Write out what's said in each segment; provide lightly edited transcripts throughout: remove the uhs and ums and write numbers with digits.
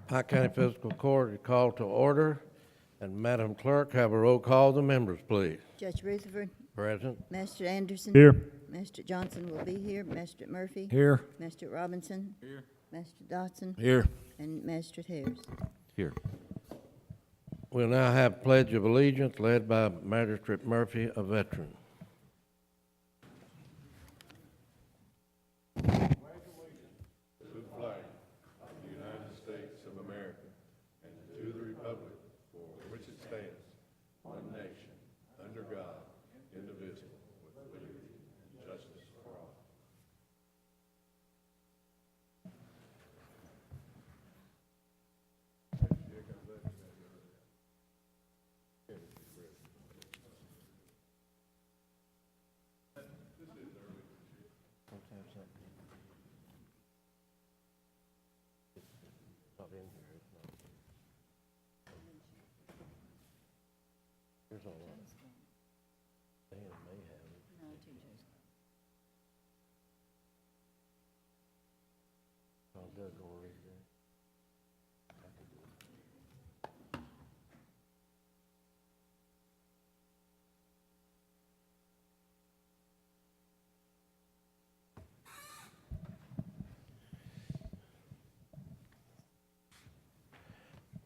Pike County Fiscal Court is called to order. And Madam Clerk, have a roll call of the members, please. Judge Rutherford. Present. Master Anderson. Here. Master Johnson will be here. Master Murphy. Here. Master Robinson. Here. Master Dotson. Here. And Master Harris. Here. We'll now have Pledge of Allegiance led by Magistrate Murphy, a veteran.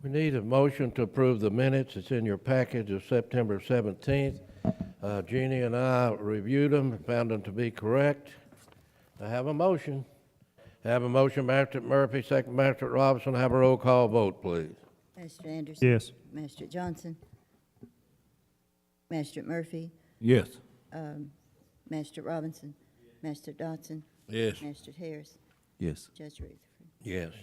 We need a motion to approve the minutes. It's in your package of September 17th. Jeannie and I reviewed them and found them to be correct. I have a motion. Magistrate Murphy, second Magistrate Robinson. Have a roll call vote, please. Master Anderson. Yes. Master Johnson. Master Murphy. Yes. Master Robinson. Master Dotson. Yes. Master Harris. Yes. Judge Rutherford. Yes.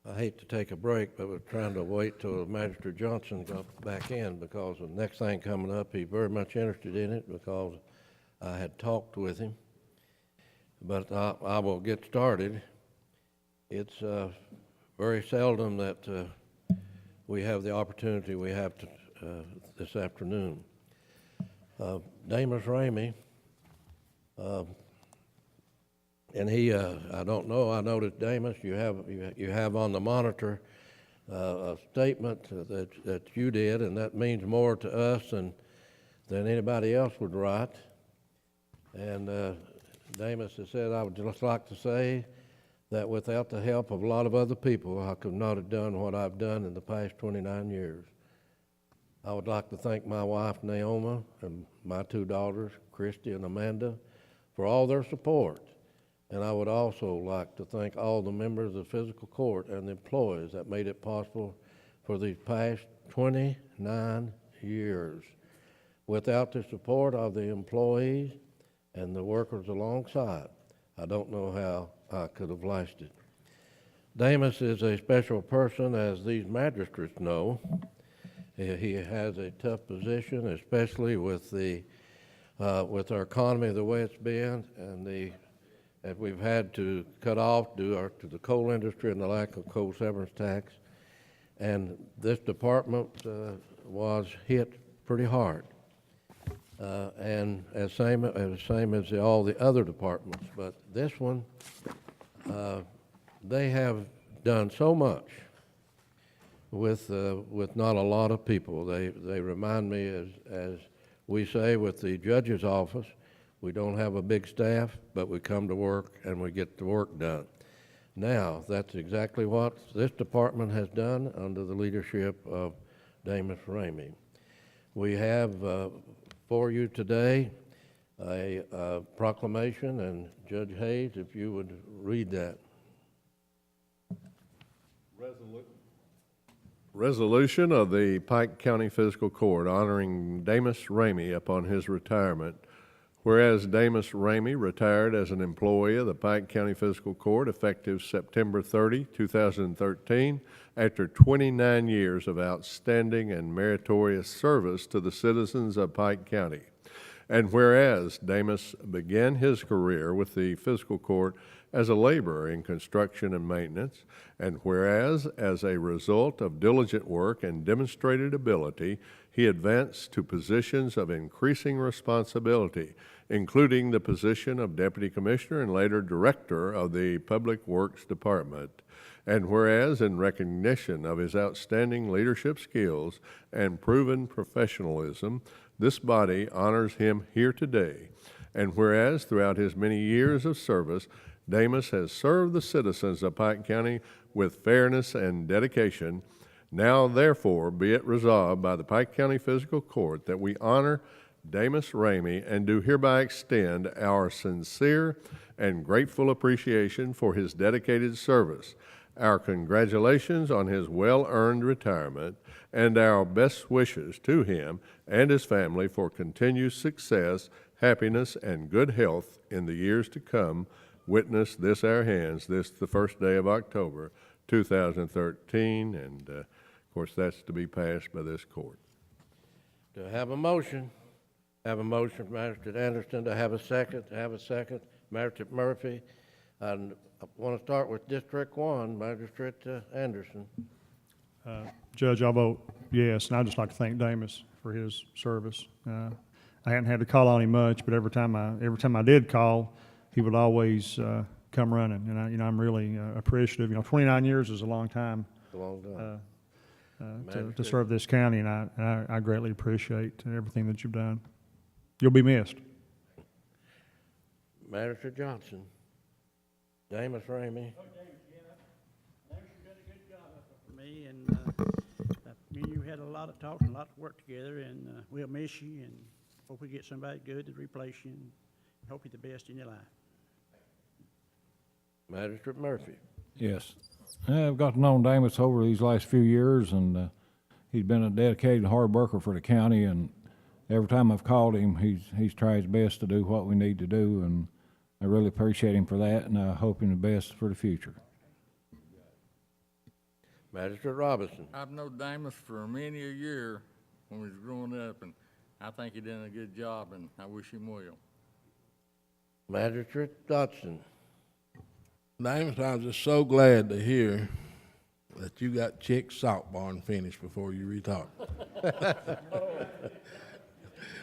I hate to take a break, but we're trying to wait till Magistrate Johnson got back in because the next thing coming up, he's very much interested in it because I had talked with him. But I will get started. It's very seldom that we have the opportunity we have to, this afternoon. Damas Ramey, and he, I don't know, I noticed, Damas, you have on the monitor a statement that you did, and that means more to us than anybody else would write. And Damas has said, I would just like to say that without the help of a lot of other people, I could not have done what I've done in the past 29 years. I would like to thank my wife, Naoma, and my two daughters, Christy and Amanda, for all their support. And I would also like to thank all the members of the Fiscal Court and the employees that made it possible for these past 29 years. Without the support of the employees and the workers alongside, I don't know how I could have lasted. Damas is a special person, as these magistrates know. He has a tough position, especially with with our economy the way it's been, and that we've had to cut off due to the coal industry and the lack of coal severance tax. And this department was hit pretty hard, and same as all the other departments. But this one, they have done so much with not a lot of people. They remind me, as we say with the judge's office, we don't have a big staff, but we come to work and we get the work done. Now, that's exactly what this department has done under the leadership of Damas Ramey. We have for you today a proclamation, and Judge Hayes, if you would read that. Resolution of the Pike County Fiscal Court honoring Damas Ramey upon his retirement. Whereas Damas Ramey retired as an employee of the Pike County Fiscal Court effective September 30, 2013, after 29 years of outstanding and meritorious service to the citizens of Pike County. And whereas Damas began his career with the fiscal court as a laborer in construction and maintenance, and whereas, as a result of diligent work and demonstrated ability, he advanced to positions of increasing responsibility, including the position of Deputy Commissioner and later Director of the Public Works Department. And whereas, in recognition of his outstanding leadership skills and proven professionalism, this body honors him here today. And whereas, throughout his many years of service, Damas has served the citizens of Pike County with fairness and dedication, now therefore be it resolved by the Pike County Fiscal Court that we honor Damas Ramey and do hereby extend our sincere and grateful appreciation for his dedicated service, our congratulations on his well-earned retirement, and our best wishes to him and his family for continued success, happiness, and good health in the years to come. Witness this our hands, this the first day of October 2013, and of course that's to be passed by this court. Do I have a motion? Have a motion from Magistrate Anderson. To have a second? To have a second. Magistrate Murphy. And I want to start with District 1, Magistrate Anderson. Judge, I'll vote yes, and I'd just like to thank Damas for his service. I hadn't had to call on him much, but every time I did call, he would always come running, and I'm really appreciative. 29 years is a long time A long time. to serve this county, and I greatly appreciate everything that you've done. You'll be missed. Magistrate Johnson. Damas Ramey. For me, and me and you had a lot of talk and a lot of work together, and we'll miss you, and hope we get somebody good to replace you, and hope you the best in your life. Magistrate Murphy. Yes. I've got to know Damas over these last few years, and he's been a dedicated hard worker for the county, and every time I've called him, he's tried his best to do what we need to do, and I really appreciate him for that, and I hope him the best for the future. Magistrate Robinson. I've known Damas for many a year when we was growing up, and I think he done a good job, and I wish him well. Magistrate Dodson. Damas, I'm just so glad to hear that you got Chick's salt barn finished before you retire.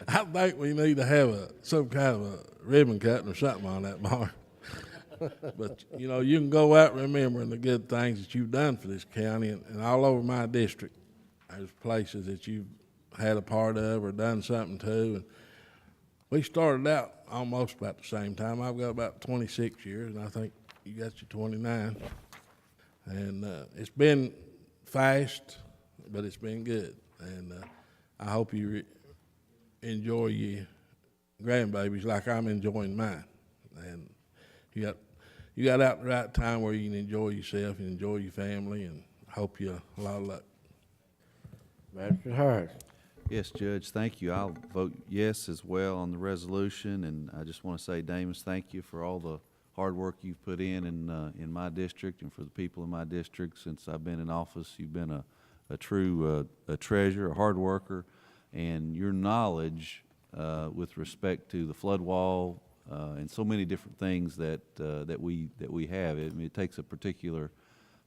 I think we need to have some kind of a ribbon cutting or something on that barn. But, you can go out remembering the good things that you've done for this county, and all over my district, there's places that you've had a part of or done something to. And we started out almost about the same time. I've got about 26 years, and I think you got your 29. And it's been fast, but it's been good. And I hope you enjoy your grandbabies like I'm enjoying mine. And you got out the right time where you can enjoy yourself and enjoy your family, and hope you a lot of luck. Magistrate Harris. Yes, Judge, thank you. I'll vote yes as well on the resolution, and I just want to say, Damas, thank you for all the hard work you've put in my district and for the people in my district since I've been in office. You've been a true treasure, a hard worker, and your knowledge with respect to the flood wall and so many different things that we have. It takes a particular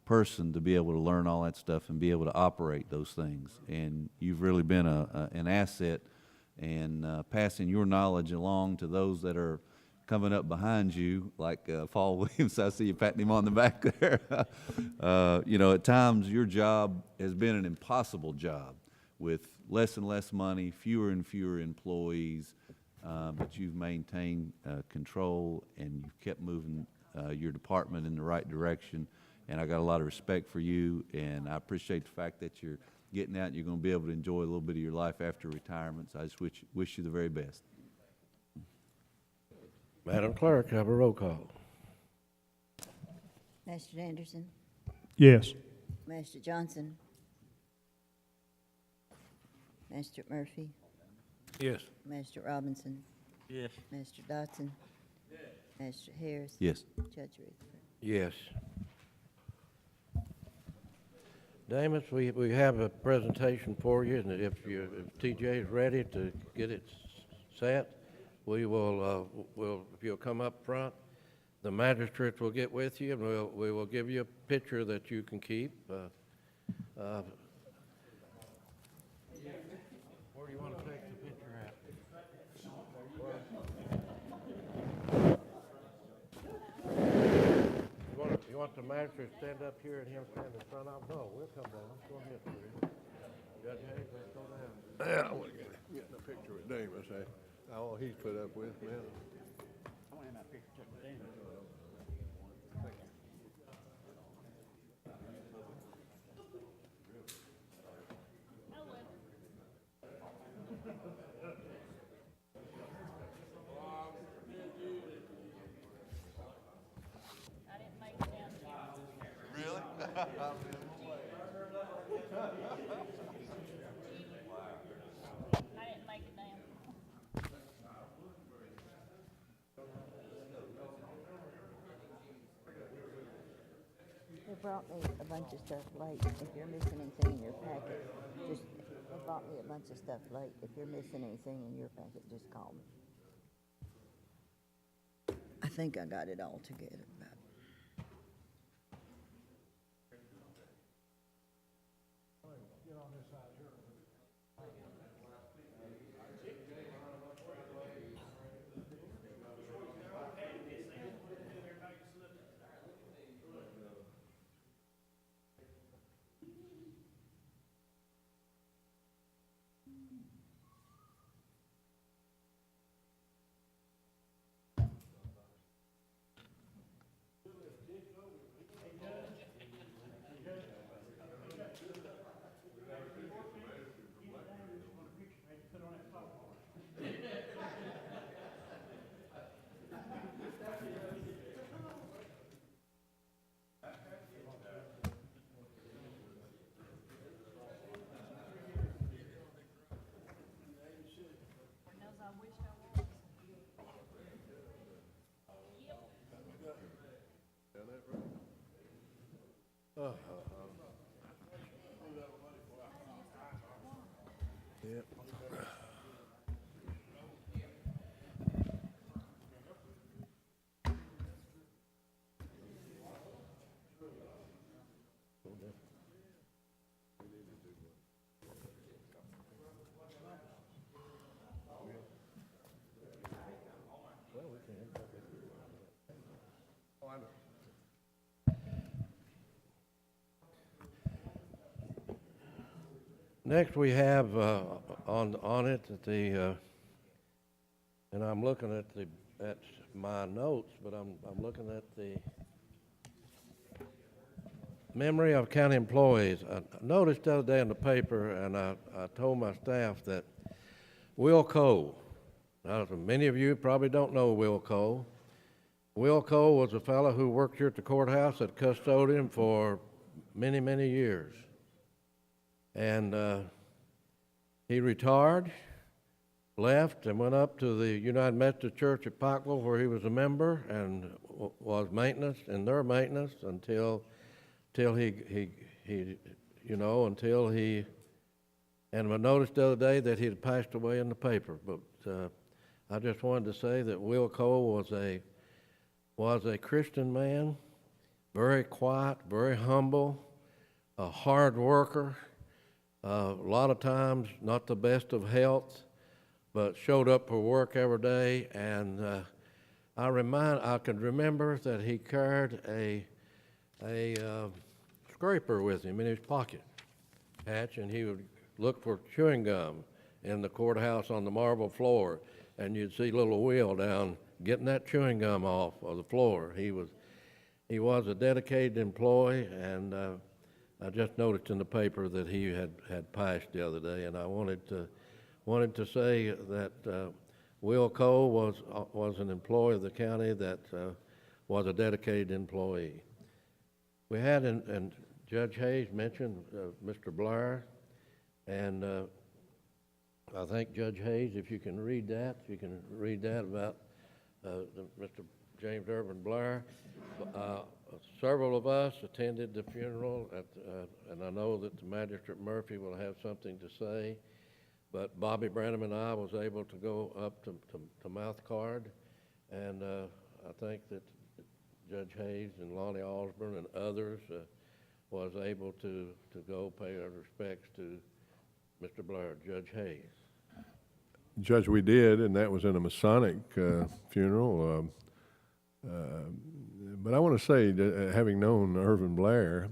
person to be able to learn all that stuff and be able to operate those things. And you've really been an asset and passing your knowledge along to those that are coming up behind you, like Paul Williams. I see you patting him on the back there. At times your job has been an impossible job with less and less money, fewer and fewer employees, but you've maintained control and you've kept moving your department in the right direction. And I got a lot of respect for you, and I appreciate the fact that you're getting out and you're going to be able to enjoy a little bit of your life after retirement. So I just wish you the very best. Madam Clerk, have a roll call. Magistrate Anderson, Yes. Magistrate Johnson, Magistrate Murphy, Yes. Magistrate Robinson, Yes. Magistrate Dodson, Magistrate Harris, Yes. Judge Rutherford. Yes. Damas, we have a presentation for you, and if TJ is ready to get it set, we will, if you'll come up front, the magistrates will get with you, and we will give you a picture that you can keep. Where do you want to take the picture at? You want the magistrate to stand up here and him stand in front of him? No, we'll come down. Go ahead, Sprigg. Judge Hayes, let's go down. Yeah, we're getting a picture with Damas, all he's put up with, man. I want to have my picture took with Damas. They brought me a bunch of stuff late. If you're missing anything in your packet, they brought me a bunch of stuff late. If you're missing anything in your packet, just call me. I think I got it all together. Next, we have on it and I'm looking at my notes, but I'm looking at the memory of county employees. I noticed the other day in the paper, and I told my staff that Will Cole. Now, many of you probably don't know Will Cole. Will Cole was a fellow who worked here at the courthouse at custodian for many, many years. And he retired, left, and went up to the United Methodist Church at Pikeville, where he was a member and was in their maintenance until he and I noticed the other day that he had passed away in the paper. But I just wanted to say that Will Cole was a Christian man, very quiet, very humble, a hard worker. A lot of times not the best of health, but showed up for work every day. And I can remember that he carried a scraper with him in his pocket patch, and he would look for chewing gum in the courthouse on the marble floor, and you'd see little Will down getting that chewing gum off of the floor. He was a dedicated employee, and I just noticed in the paper that he had passed the other day, and I wanted to say that Will Cole was an employee of the county that was a dedicated employee. We had, and Judge Hayes mentioned Mr. Blair, and I think Judge Hayes, if you can read that about Mr. James Irvin Blair. Several of us attended the funeral, and I know that the Magistrate Murphy will have something to say. But Bobby Branham and I was able to go up to Mouth Card, and I think that Judge Hayes and Lonnie Osborne and others was able to go pay our respects to Mr. Blair, Judge Hayes. Judge, we did, and that was in a Masonic funeral. But I want to say, that, having known Irvin Blair,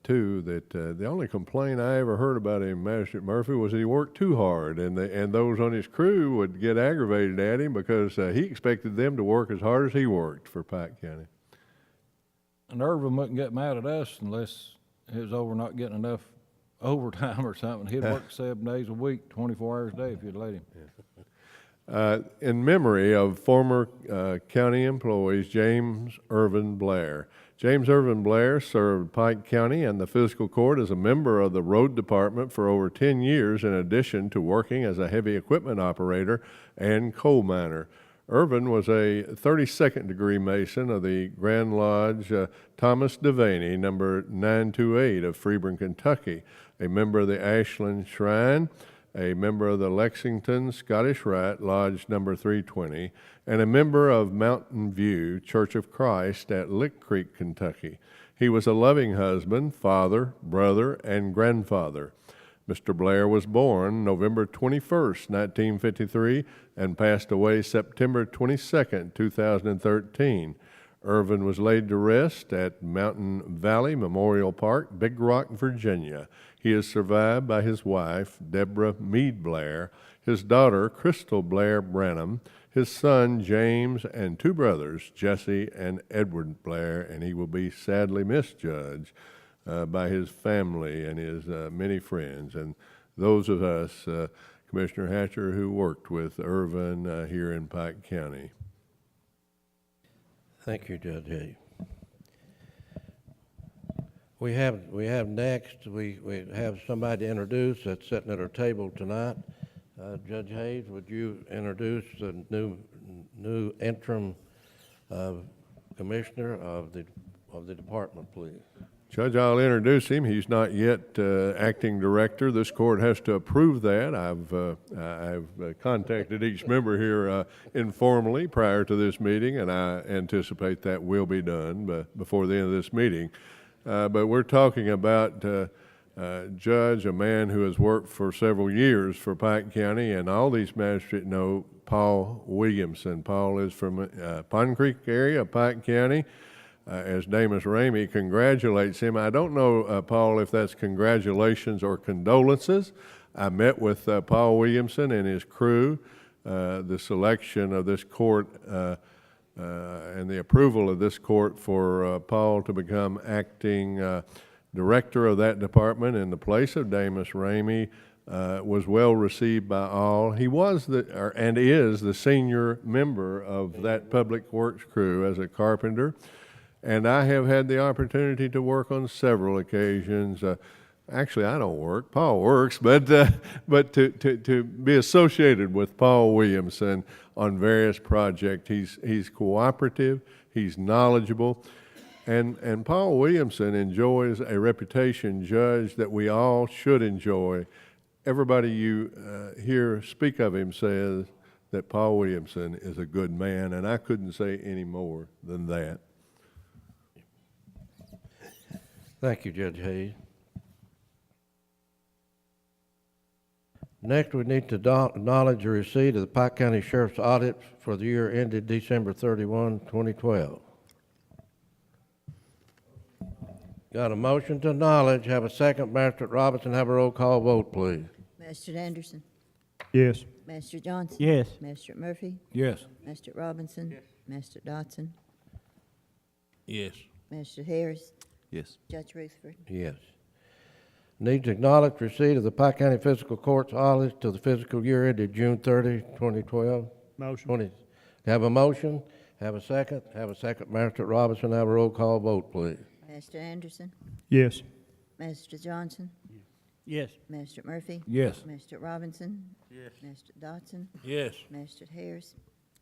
too, that the only complaint I ever heard about him, Magistrate Murphy, was that he worked too hard, and those on his crew would get aggravated at him because he expected them to work as hard as he worked for Pike County. And Irvin wouldn't get mad at us unless it was over not getting enough overtime or something. He'd work 7 days a week, 24 hours a day if you'd let him. In memory of former county employees, James Irvin Blair. James Irvin Blair served Pike County and the Fiscal Court as a member of the Road Department for over 10 years, in addition to working as a heavy equipment operator and coal miner. Irvin was a 32nd degree Mason of the Grand Lodge Thomas Devaney, number 928 of Freeburn, Kentucky, a member of the Ashland Shrine, a member of the Lexington Scottish Rite Lodge number 320, and a member of Mountain View Church of Christ at Lick Creek, Kentucky. He was a loving husband, father, brother, and grandfather. Mr. Blair was born November 21st, 1953, and passed away September 22nd, 2013. Irvin was laid to rest at Mountain Valley Memorial Park, Big Rock, Virginia. He is survived by his wife, Deborah Meade Blair, his daughter, Crystal Blair Branham, his son, James, and 2 brothers, Jesse and Edward Blair, and he will be sadly missed, Judge, by his family and his many friends, and those of us, Commissioner Hatcher, who worked with Irvin here in Pike County. Thank you, Judge Hayes. We have next, we have somebody to introduce that's sitting at our table tonight. Judge Hayes, would you introduce the new interim commissioner of the department, please? Judge, I'll introduce him. He's not yet acting director. This court has to approve that. I've contacted each member here informally prior to this meeting, and I anticipate that will be done before the end of this meeting. But we're talking about Judge, a man who has worked for several years for Pike County, and all these magistrates know Paul Williamson. Paul is from Pond Creek area of Pike County. As Damas Ramey congratulates him, I don't know, Paul, if that's congratulations or condolences. I met with Paul Williamson and his crew. The selection of this court and the approval of this court for Paul to become acting director of that department in the place of Damas Ramey was well received by all. He was and is the senior member of that public works crew as a carpenter. And I have had the opportunity to work on several occasions. Actually, I don't work. Paul works, but to be associated with Paul Williamson on various projects, he's cooperative, he's knowledgeable, and Paul Williamson enjoys a reputation, Judge, that we all should enjoy. Everybody you hear speak of him says that Paul Williamson is a good man, and I couldn't say any more than that. Thank you, Judge Hayes. Next, we need to acknowledge the receipt of the Pike County Sheriff's audit for the year ended December 31, 2012. Got a motion to acknowledge. Have a second. Magistrate Robinson, have a roll call vote, please. Magistrate Anderson. Yes. Magistrate Johnson. Yes. Magistrate Murphy. Yes. Magistrate Robinson. Yes. Magistrate Dodson. Yes. Magistrate Harris. Yes. Judge Rutherford. Yes. Need to acknowledge receipt of the Pike County Fiscal Court's audit to the fiscal year ended June 30, 2012. Motion. Have a motion. Have a second. Have a second. Magistrate Robinson, have a roll call vote, please. Magistrate Anderson. Yes. Magistrate Johnson. Yes. Magistrate Murphy. Yes. Magistrate Robinson. Yes. Magistrate Dodson. Yes. Magistrate Harris.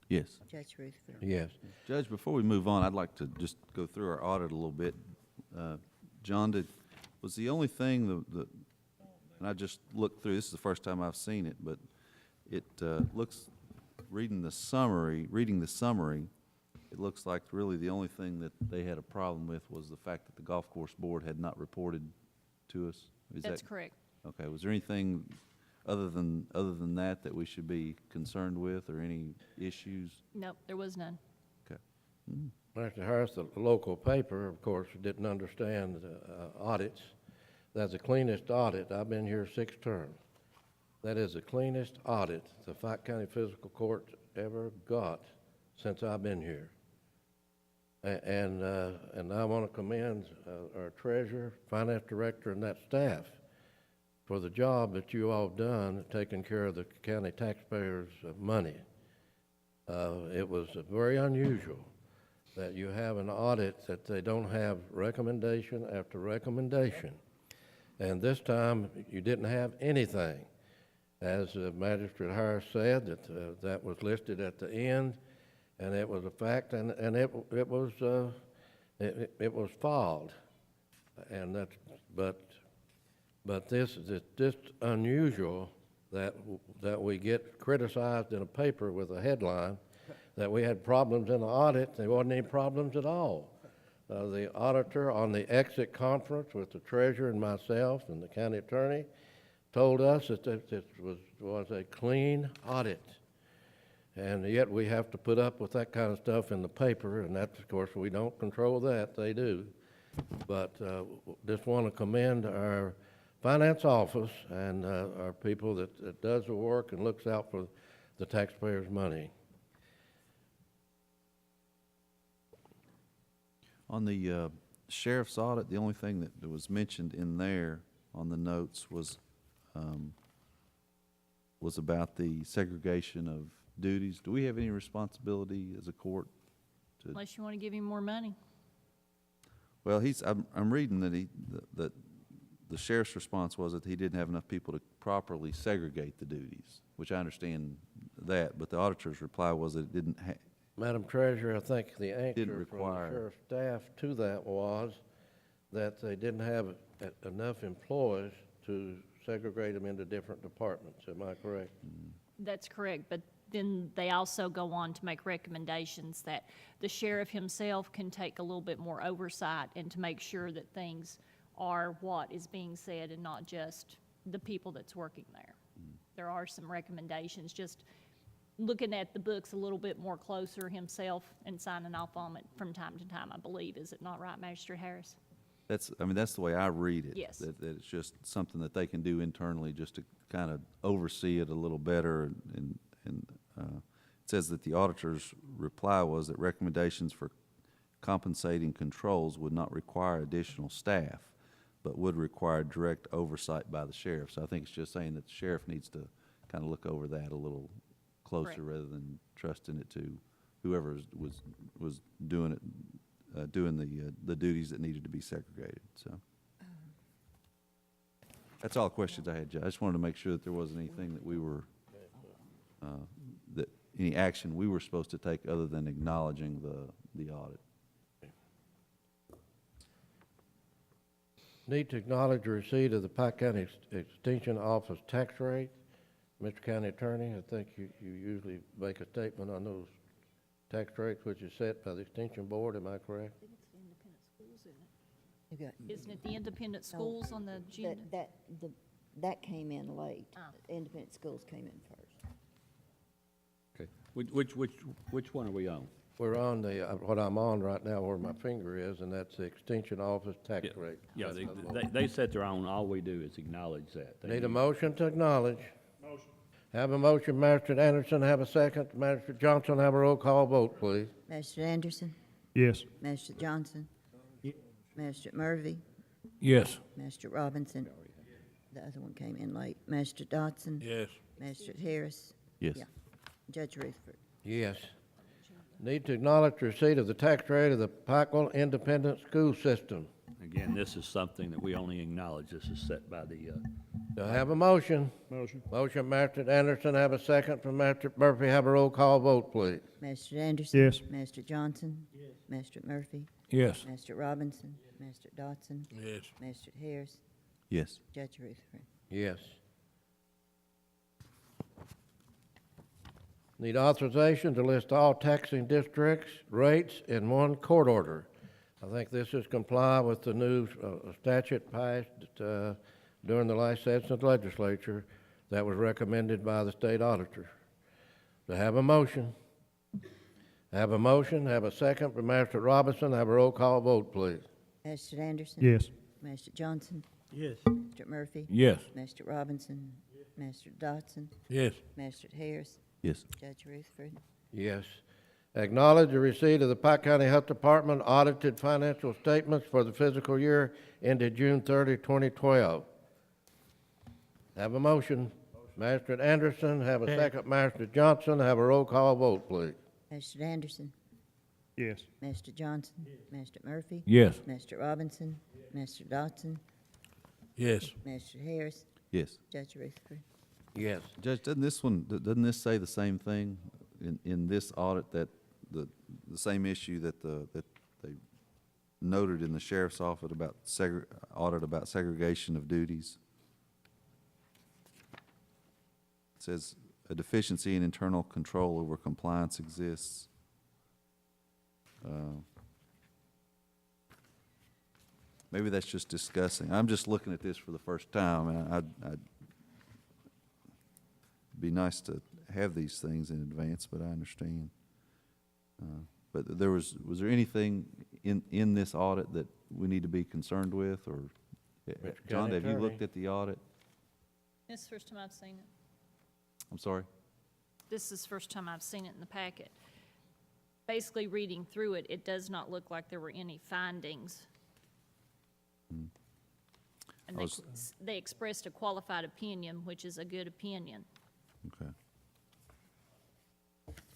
Yes. Judge Rutherford. Yes. Judge, before we move on, I'd like to just go through our audit a little bit. John, was the only thing and and I just looked through, this is the first time I've seen it, but it looks, reading the summary, it looks like really the only thing that they had a problem with was the fact that the golf course board had not reported to us. Is That's that correct. okay? Was there anything other than that we should be concerned with, or any issues? Nope, there was none. Okay. Mr. Harris, the local paper, of course, didn't understand audits. That's the cleanest audit. I've been here 6 terms. That is the cleanest audit the Pike County Fiscal Court ever got since I've been here. And I want to commend our treasurer, finance director, and that staff for the job that you all have done taking care of the county taxpayers' money. It was very unusual that you have an audit that they don't have recommendation after recommendation. And this time, you didn't have anything. As Magistrate Harris said, that was listed at the end, and it was a fact, and it was filed. And that's, but this is just unusual that we get criticized in a paper with a headline that we had problems in the audit. There wasn't any problems at all. The auditor on the exit conference with the treasurer and myself and the county attorney told us that this was a clean audit. And yet we have to put up with that kind of stuff in the paper, and that's, of course, we don't control that, they do. But just want to commend our finance office and our people that does the work and looks out for the taxpayers' money. On the sheriff's audit, the only thing that was mentioned in there on the notes was about the segregation of duties. Do we have any responsibility as a court to? Unless you want to give him more money. Well, I'm reading that the sheriff's response was that he didn't have enough people to properly segregate the duties, which I understand that, but the auditor's reply was that it didn't have. Madam Treasurer, I think the answer from the require. sheriff's staff to that was that they didn't have enough employees to segregate them into different departments. Am I correct? That's correct, but then they also go on to make recommendations that the sheriff himself can take a little bit more oversight and to make sure that things are what is being said and not just the people that's working there. There are some recommendations, just looking at the books a little bit more closer himself and signing off on it from time to time, I believe. Is it not right, Magistrate Harris? That's the way I read it. Yes. That it's just something that they can do internally just to kind of oversee it a little better. And it says that the auditor's reply was that recommendations for compensating controls would not require additional staff, but would require direct oversight by the sheriff. So I think it's just saying that the sheriff needs to kind of look over that a little closer. Correct. Rather than trusting it to whoever was doing it. Doing the duties that needed to be segregated. So that's all the questions I had, Judge. I just wanted to make sure that there wasn't anything that we were that any action we were supposed to take other than acknowledging the audit. Need to acknowledge the receipt of the Pike County Extension Office tax rate. Mr. County Attorney, I think you usually make a statement on those tax rates, which is set by the Extension Board. Am I correct? You got- Isn't it the independent schools on the agenda? That came in late. Oh. Independent schools came in first. Okay. Which one are we on? We're on the, what I'm on right now where my finger is, and that's the Extension Office tax Yeah. rate. Yeah, That's the they set their own, all we do is acknowledge that. They Need a do- motion to acknowledge. Motion. Have a motion, Magistrate Anderson, have a second. Magistrate Johnson, have a roll call vote, please. Magistrate Anderson, Yes. Magistrate Johnson, Magistrate Murphy, Yes. Magistrate Robinson. The other one came in late. Magistrate Dodson. Yes. Magistrate Harris. Yes. Yeah. Judge Rutherford. Yes. Need to acknowledge the receipt of the tax rate of the Pikeville Independent School System. Again, this is something that we only acknowledge. This is set by the, Do I have a motion? Motion. Motion, Magistrate Anderson, have a second from Magistrate Murphy, have a roll call vote, please. Magistrate Anderson. Yes. Magistrate Johnson. Yes. Magistrate Murphy. Yes. Magistrate Robinson. Magistrate Dodson. Yes. Magistrate Harris. Yes. Judge Rutherford. Yes. Need authorization to list all taxing districts' rates in one court order. I think this is comply with the new statute passed during the last session of the legislature that was recommended by the state auditor. To have a motion. Have a motion, have a second from Master Robinson, have a roll call vote, please. Master Anderson? Yes. Master Johnson? Yes. Mr. Murphy? Yes. Master Robinson? Master Dotson? Yes. Master Harris? Yes. Judge Rutherford? Yes. Acknowledge the receipt of the Pike County Health Department audited financial statements for the fiscal year ended June 30, 2012. Have a motion. Master Anderson, have a second. Master Johnson, have a roll call vote, please. Master Anderson? Yes. Master Johnson? Master Murphy? Yes. Master Robinson? Master Dotson? Yes. Master Harris? Yes. Judge Rutherford? Yes. Judge, doesn't this say the same thing in this audit, that the same issue that that they noted in the sheriff's office about audit about segregation of duties? It says a deficiency in internal control over compliance exists. Maybe that's just discussing. I'm just looking at this for the first time, and I'd be nice to have these things in advance, but I understand. But was there anything in this audit that we need to be concerned with, or John, have you looked at the audit? This is the first time I've seen it. I'm sorry? This is the first time I've seen it in the packet. Basically, reading through it, it does not look like there were any findings. And they expressed a qualified opinion, which is a good opinion. Okay.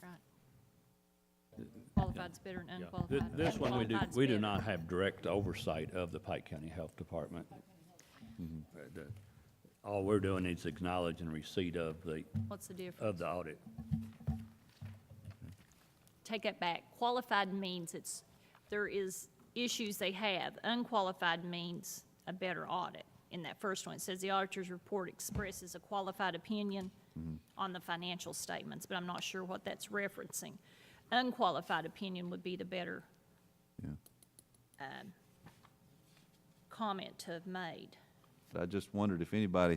Right. Qualified's better than unqualified. This one, Unqualified's we do better. not have direct oversight of the Pike County Health Department. All we're doing is acknowledging receipt of What's the difference? of the audit. Take it back. Qualified means there is issues they have. Unqualified means a better audit. In that first one, it says the auditor's report expresses a qualified opinion on the financial statements, but I'm not sure what that's referencing. Unqualified opinion would be the better comment to have made. I just wondered if anybody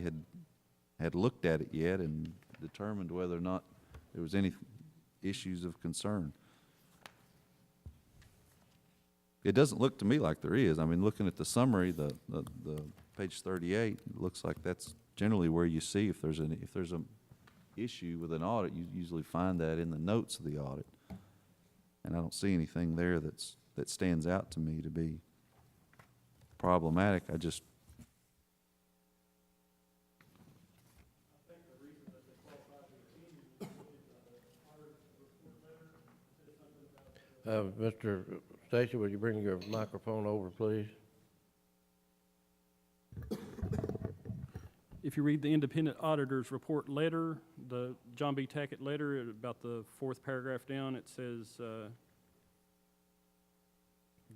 had looked at it yet and determined whether or not there was any issues of concern. It doesn't look to me like there is. I mean, looking at the summary, the page 38, it looks like that's generally where you see if there's an issue with an audit, you usually find that in the notes of the audit. And I don't see anything there that stands out to me to be problematic. I just Mr. Stacy, would you bring your microphone over, please? If you read the independent auditor's report letter, the John B. Tackett letter, about the fourth paragraph down, it says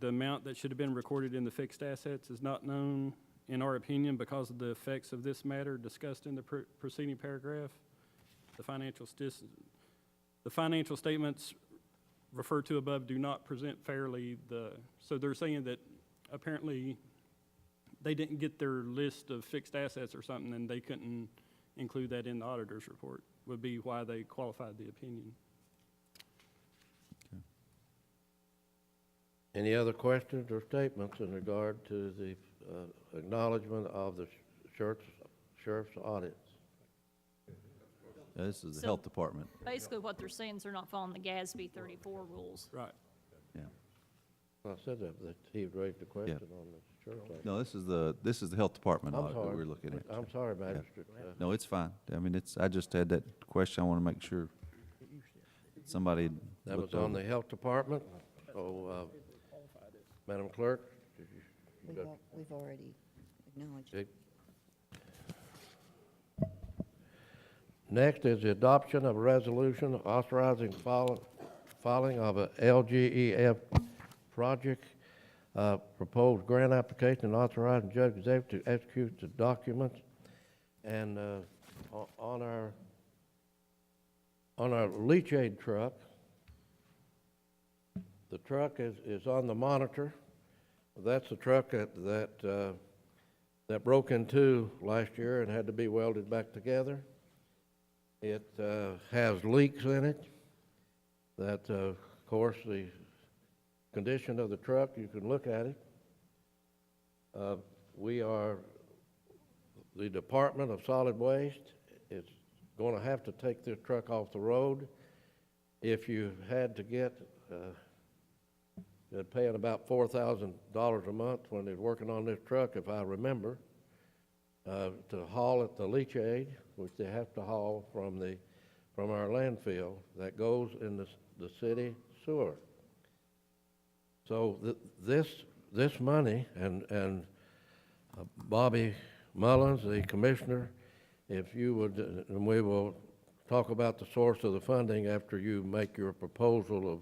the amount that should have been recorded in the fixed assets is not known, in our opinion, because of the effects of this matter discussed in the preceding paragraph. The financial statements referred to above do not present fairly so they're saying that apparently they didn't get their list of fixed assets or something, and they couldn't include that in the auditor's report, would be why they qualified the opinion. okay. Any other questions or statements in regard to the acknowledgement of the sheriff's audits? This is the So- health department. Basically, what they're saying is they're not following the GASB 34 rules. Right. Yeah. I said that he raised a question on the church audit. No, this is the health department I'm audit that sorry. we're looking at. I'm sorry, Magistrate. No, it's fine. I mean, I just had that question. I want to make sure somebody That was looked on over. the health department. So, Madam Clerk, We've already acknowledged it. Okay. Next is the adoption of a resolution authorizing filing of a LGEF project, proposed grant application, and authorizing Judge Executive to execute the documents. And on our Leachate truck, the truck is on the monitor. That's the truck that broke in two last year and had to be welded back together. It has leaks in it. That, of course, the condition of the truck, you can look at it. We are, the Department of Solid Waste is going to have to take this truck off the road. If you had to get, they're paying about $4,000 a month when they're working on this truck, if I remember, to haul it to Leachate, which they have to haul from our landfill that goes in the city sewer. So this money, and Bobby Mullins, the commissioner, if you would, and we will talk about the source of the funding after you make your proposal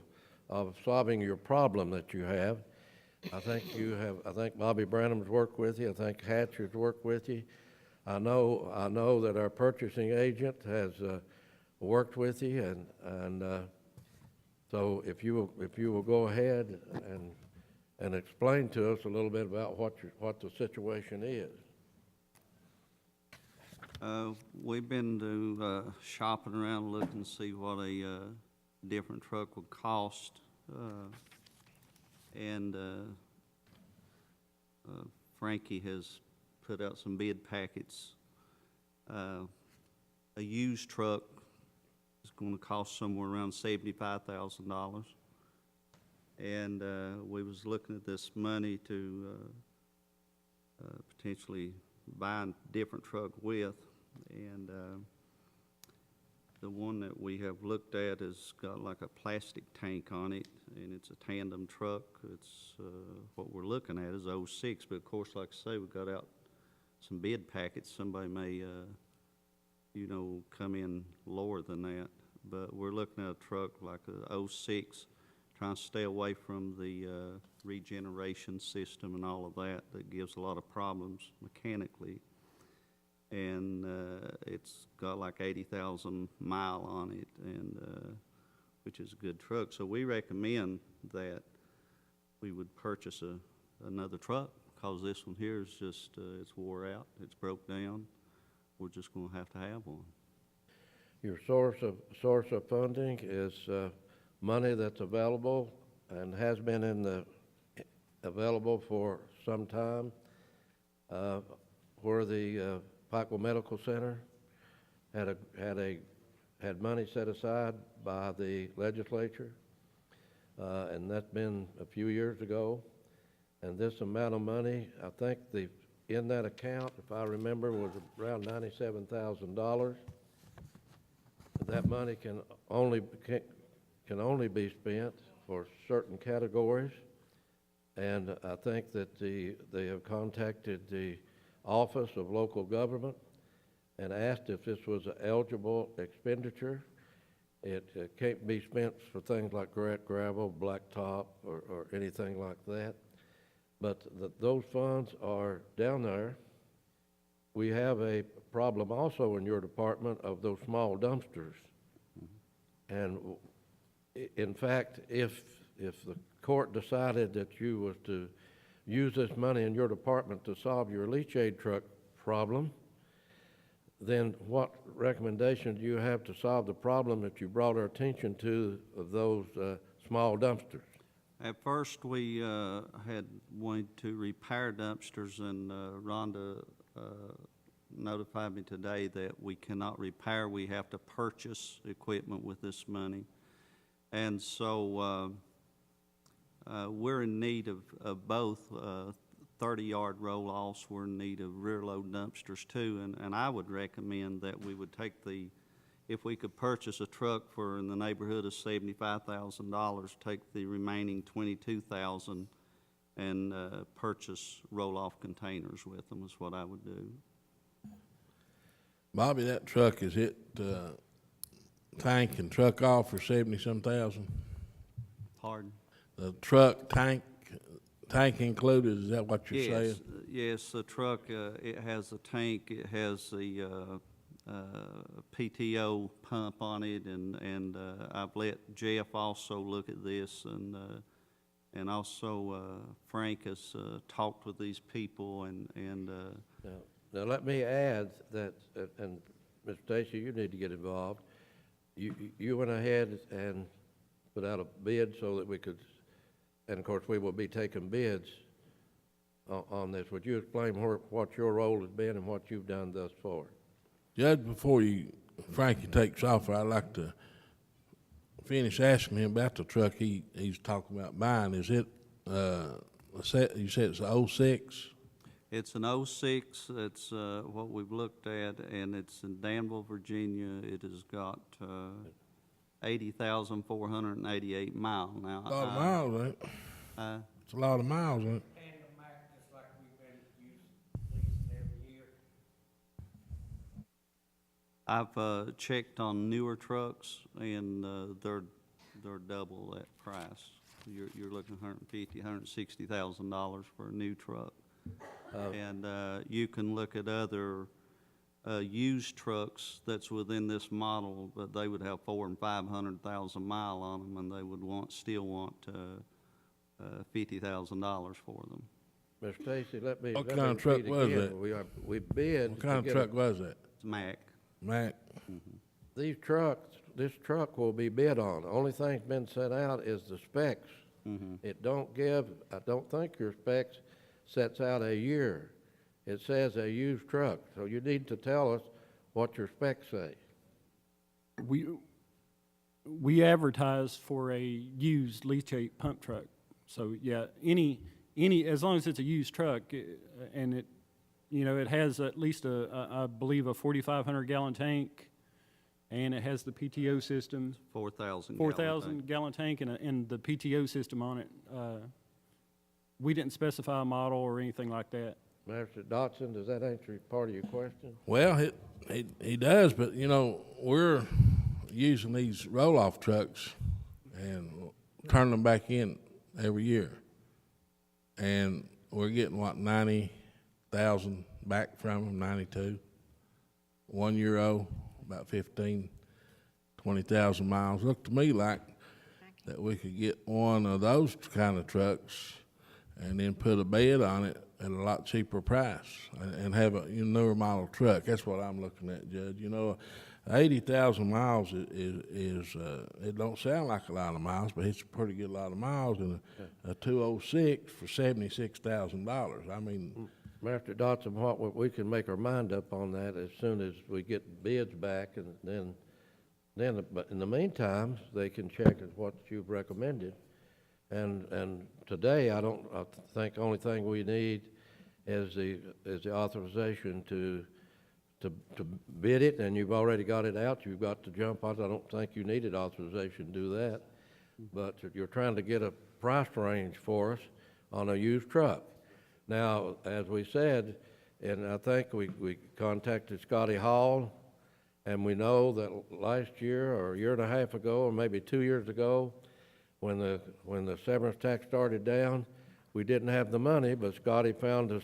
of solving your problem that you have. I think Bobby Branham's worked with you. I think Hatch has worked with you. I know that our purchasing agent has worked with you, and so if you will go ahead and explain to us a little bit about what the situation is. We've been shopping around, looking to see what a different truck would cost, and Frankie has put out some bid packets. A used truck is going to cost somewhere around $75,000, and we was looking at this money to potentially buy a different truck with, and the one that we have looked at has got like a plastic tank on it, and it's a tandem truck. It's what we're looking at is 06, but of course, like I say, we got out some bid packets. Somebody may, come in lower than that, but we're looking at a truck like a 06, trying to stay away from the regeneration system and all of that gives a lot of problems mechanically. And it's got like 80,000 mile on it, and which is a good truck. So we recommend that we would purchase another truck, because this one here is just it's wore out, it's broke down. We're just going to have one. Your source of funding is money that's available and has been available for some time, where the Pikeville Medical Center had money set aside by the legislature, and that's been a few years ago. And this amount of money, I think in that account, if I remember, was around $97,000. That money can only be spent for certain categories, and I think that they have contacted the Office of Local Government and asked if this was an eligible expenditure. It can't be spent for things like gravel, blacktop, or anything like that. But those funds are down there. We have a problem also in your department of those small dumpsters. And in fact, if the court decided that you was to use this money in your department to solve your Leachate Truck problem, then what recommendation do you have to solve the problem that you brought our attention to of those small dumpsters? At first, we had wanted to repair dumpsters, and Rhonda notified me today that we cannot repair. We have to purchase equipment with this money. And so we're in need of both 30-yard roll-offs. We're in need of rear-load dumpsters too, and I would recommend that we would take if we could purchase a truck for in the neighborhood of $75,000, take the remaining $22,000 and purchase roll-off containers with them is what I would do. Bobby, that truck is hit tank and truck off for 70-some thousand. Pardon? The truck tank included, is that what you're saying? Yes, the truck, it has a tank, it has the PTO pump on it, and I've let Jeff also look at this, and also Frank has talked with these people, and Now, let me add that, and Mr. Stacy, you need to get involved. You went ahead and put out a bid so that we could, and of course, we will be taking bids on this. Would you explain what your role has been and what you've done thus far? Judge, before Frankie takes off, I'd like to finish asking him about the truck he's talking about buying. Is it, you said it's a 06? it's an 06, it's what we've looked at, and it's in Danville, Virginia. It has got 80,488 miles now. A lot of miles, ain't it? It's a lot of miles, ain't it? I've checked on newer trucks, and they're double that price. You're looking $150,000, $160,000 for a new truck. And you can look at other used trucks that's within this model, but they would have 400,000 and 500,000 mile on them, and they would still want $50,000 for them. Mr. Stacy, let me. What let kind me of truck repeat was again. that? We bid. What kind of truck was that? It's Mack. Mack? This truck will be bid on. The only thing's been sent out is the specs. It don't give, I don't think your specs sets out a year. It says a used truck, so you need to tell us what your specs say. We advertise for a used Leachate pump truck. So, yeah, any, as long as it's a used truck, and it, it has at least I believe a 4,500 gallon tank, and it has the PTO system. 4,000 gallon tank and the PTO system on it. We didn't specify a model or anything like that. Master Dotson, does that answer part of your question? Well, he does, but we're using these roll-off trucks and turning them back in every year, and we're getting 90,000 back from them, 92. 1 year old, about 20,000 miles. Looked to me like that we could get one of those kind of trucks and then put a bed on it at a lot cheaper price and have a newer model truck. That's what I'm looking at, Judge. 80,000 miles is it don't sound like a lot of miles, but it's a pretty good lot of miles, and a 206 for $76,000. I mean, Master Dotson, what we can make our mind up on that as soon as we get bids back, and then but in the meantime, they can check what you've recommended. And today, I think the only thing we need is the authorization to bid it, and you've already got it out. You've got to jump on it. I don't think you needed authorization to do that, but you're trying to get a price range for us on a used truck. Now, as we said, and I think we contacted Scotty Hall, and we know that last year or a year and a half ago, or maybe 2 years ago, when the severance tax started down, we didn't have the money, but Scotty found us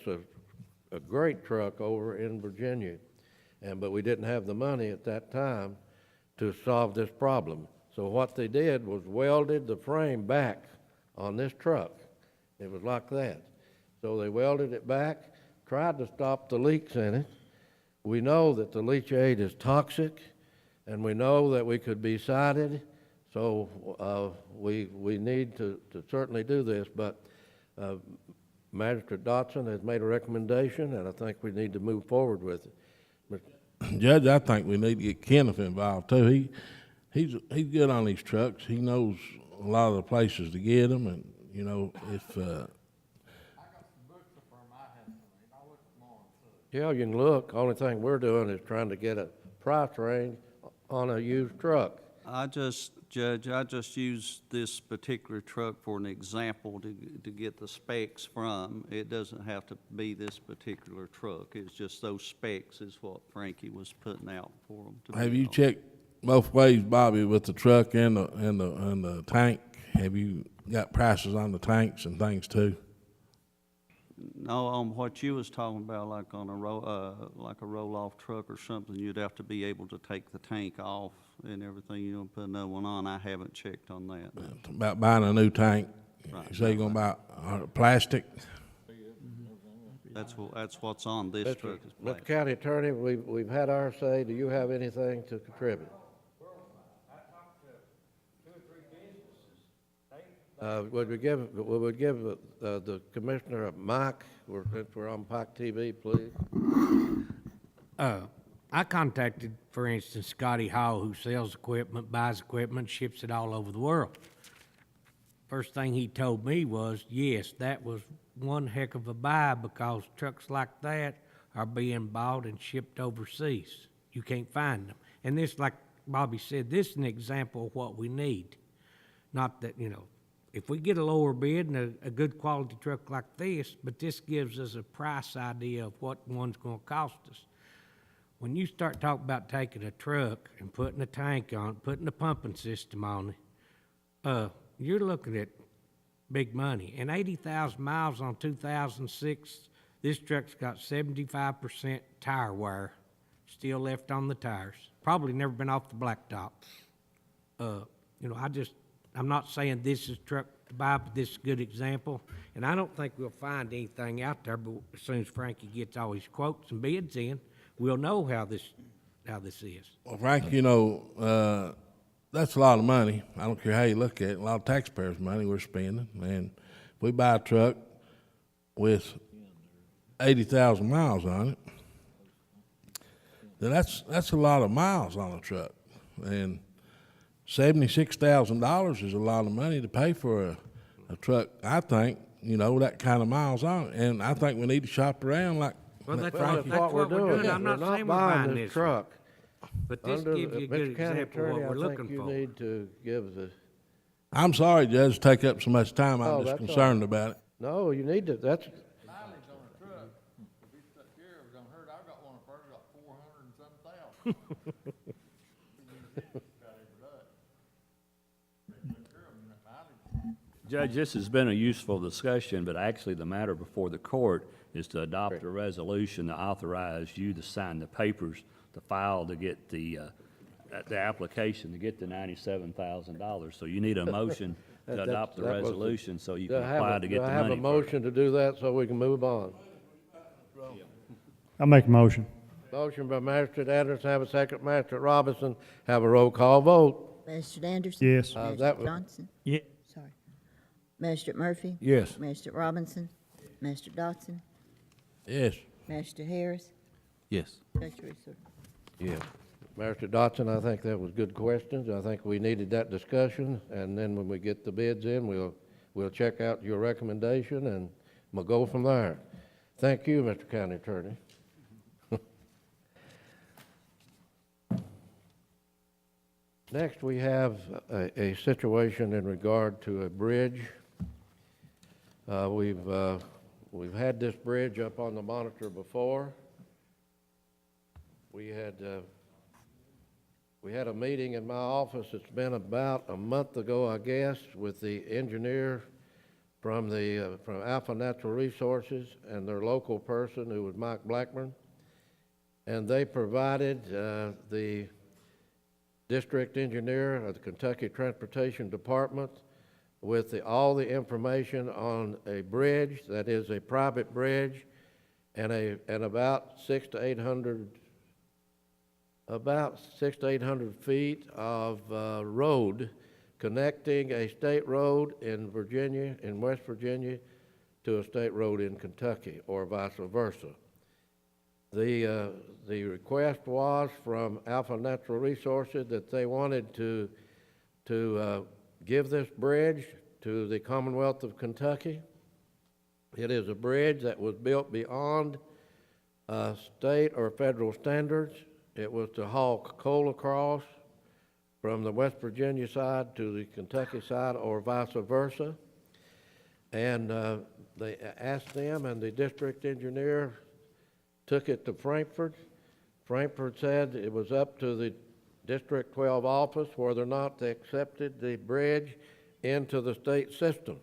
a great truck over in Virginia, but we didn't have the money at that time to solve this problem. So what they did was welded the frame back on this truck. It was like that. So they welded it back, tried to stop the leaks in it. We know that the leachate is toxic, and we know that we could be cited. So we need to certainly do this, but Magistrate Dotson has made a recommendation, and I think we need to move forward with it. Judge, I think we need to get Kenneth involved too. He's good on these trucks. He knows a lot of the places to get them, and if yeah, you can look. Only thing we're doing is trying to get a price range on a used truck. Judge, I just used this particular truck for an example to get the specs from. It doesn't have to be this particular truck. It's just those specs is what Frankie was putting out for them. Have you checked both ways, Bobby, with the truck and the tank? Have you got prices on the tanks and things too? No, on what you was talking about, like on a like a roll-off truck or something, you'd have to be able to take the tank off and everything, you know, put another one on. I haven't checked on that. About buying a new tank. Right. You say you're gonna buy plastic? That's what's on this truck is Mr. plastic. County Attorney, we've had our say. Do you have anything to contribute? Would we give the commissioner a mic, since we're on Pike TV, please? I contacted, for instance, Scotty Hall, who sells equipment, buys equipment, ships it all over the world. First thing he told me was, yes, that was one heck of a buy because trucks like that are being bought and shipped overseas. You can't find them. And this, like Bobby said, this is an example of what we need. Not that, you know, if we get a lower bid and a good quality truck like this, but this gives us a price idea of what one's gonna cost us. When you start talking about taking a truck and putting a tank on it, putting a pumping system on it, you're looking at big money. And 80,000 miles on 2006, this truck's got 75% tire wear still left on the tires. Probably never been off the blacktop. You know, I'm not saying this is truck to buy, but this is a good example. And I don't think we'll find anything out there, but as soon as Frankie gets all his quotes and bids in, we'll know how this is. Well, Frank, you know, that's a lot of money. I don't care how you look at it. A lot of taxpayers' money we're spending. And if we buy a truck with 80,000 miles on it, then that's a lot of miles on a truck. And $76,000 is a lot of money to pay for a truck, I think, you know, that kind of miles on it. And I think we need to shop around like Well, that's Frankie. what we're doing. I'm We're not saying we're buying buying this this truck. But this Under gives you a good Mr. County example of Attorney, what we're I looking think you for. need to give the, I'm sorry, Judge, to take up so much time. Oh, I'm just that's all concerned about it. no, you need to, that's, Mileage on a truck, if it's stuck here, it was gonna hurt. I've got one of hers, got 400 and some thousand. Judge, this has been a useful discussion, but actually the matter before the court is to adopt a resolution to authorize you to sign the papers to file to get the application to get the $97,000. So you need a motion to adopt the that was the- resolution so you do can I have apply a, to do get I the have money. a motion to do that so we can move on? I make a motion. Motion by Magistrate Anderson, have a second, Magistrate Robinson, have a roll call vote. Magistrate Anderson? Yes. that Magistrate was- Johnson? Yeah. Sorry. Magistrate Murphy? Yes. Magistrate Robinson? Magistrate Dotson? Yes. Magistrate Harris? Yes. Judge Reeser? Yeah. Magistrate Dotson, I think that was good questions. I think we needed that discussion, and then when we get the bids in, we'll check out your recommendation, and we'll go from there. Thank you, Mr. County Attorney. Next, we have a situation in regard to a bridge. We've had this bridge up on the monitor before. We had a meeting in my office. It's been about a month ago, I guess, with the engineer from Alpha Natural Resources and their local person, who was Mike Blackburn, and they provided the district engineer of the Kentucky Transportation Department with all the information on a bridge that is a private bridge and about 600 to 800 feet of road connecting a state road in Virginia, in West Virginia, to a state road in Kentucky, or vice versa. The request was from Alpha Natural Resources that they wanted to give this bridge to the Commonwealth of Kentucky. It is a bridge that was built beyond state or federal standards. It was to haul coal across from the West Virginia side to the Kentucky side, or vice versa. And they asked them, and the district engineer took it to Frankfurt. Frankfurt said it was up to the District 12 office whether or not they accepted the bridge into the state system.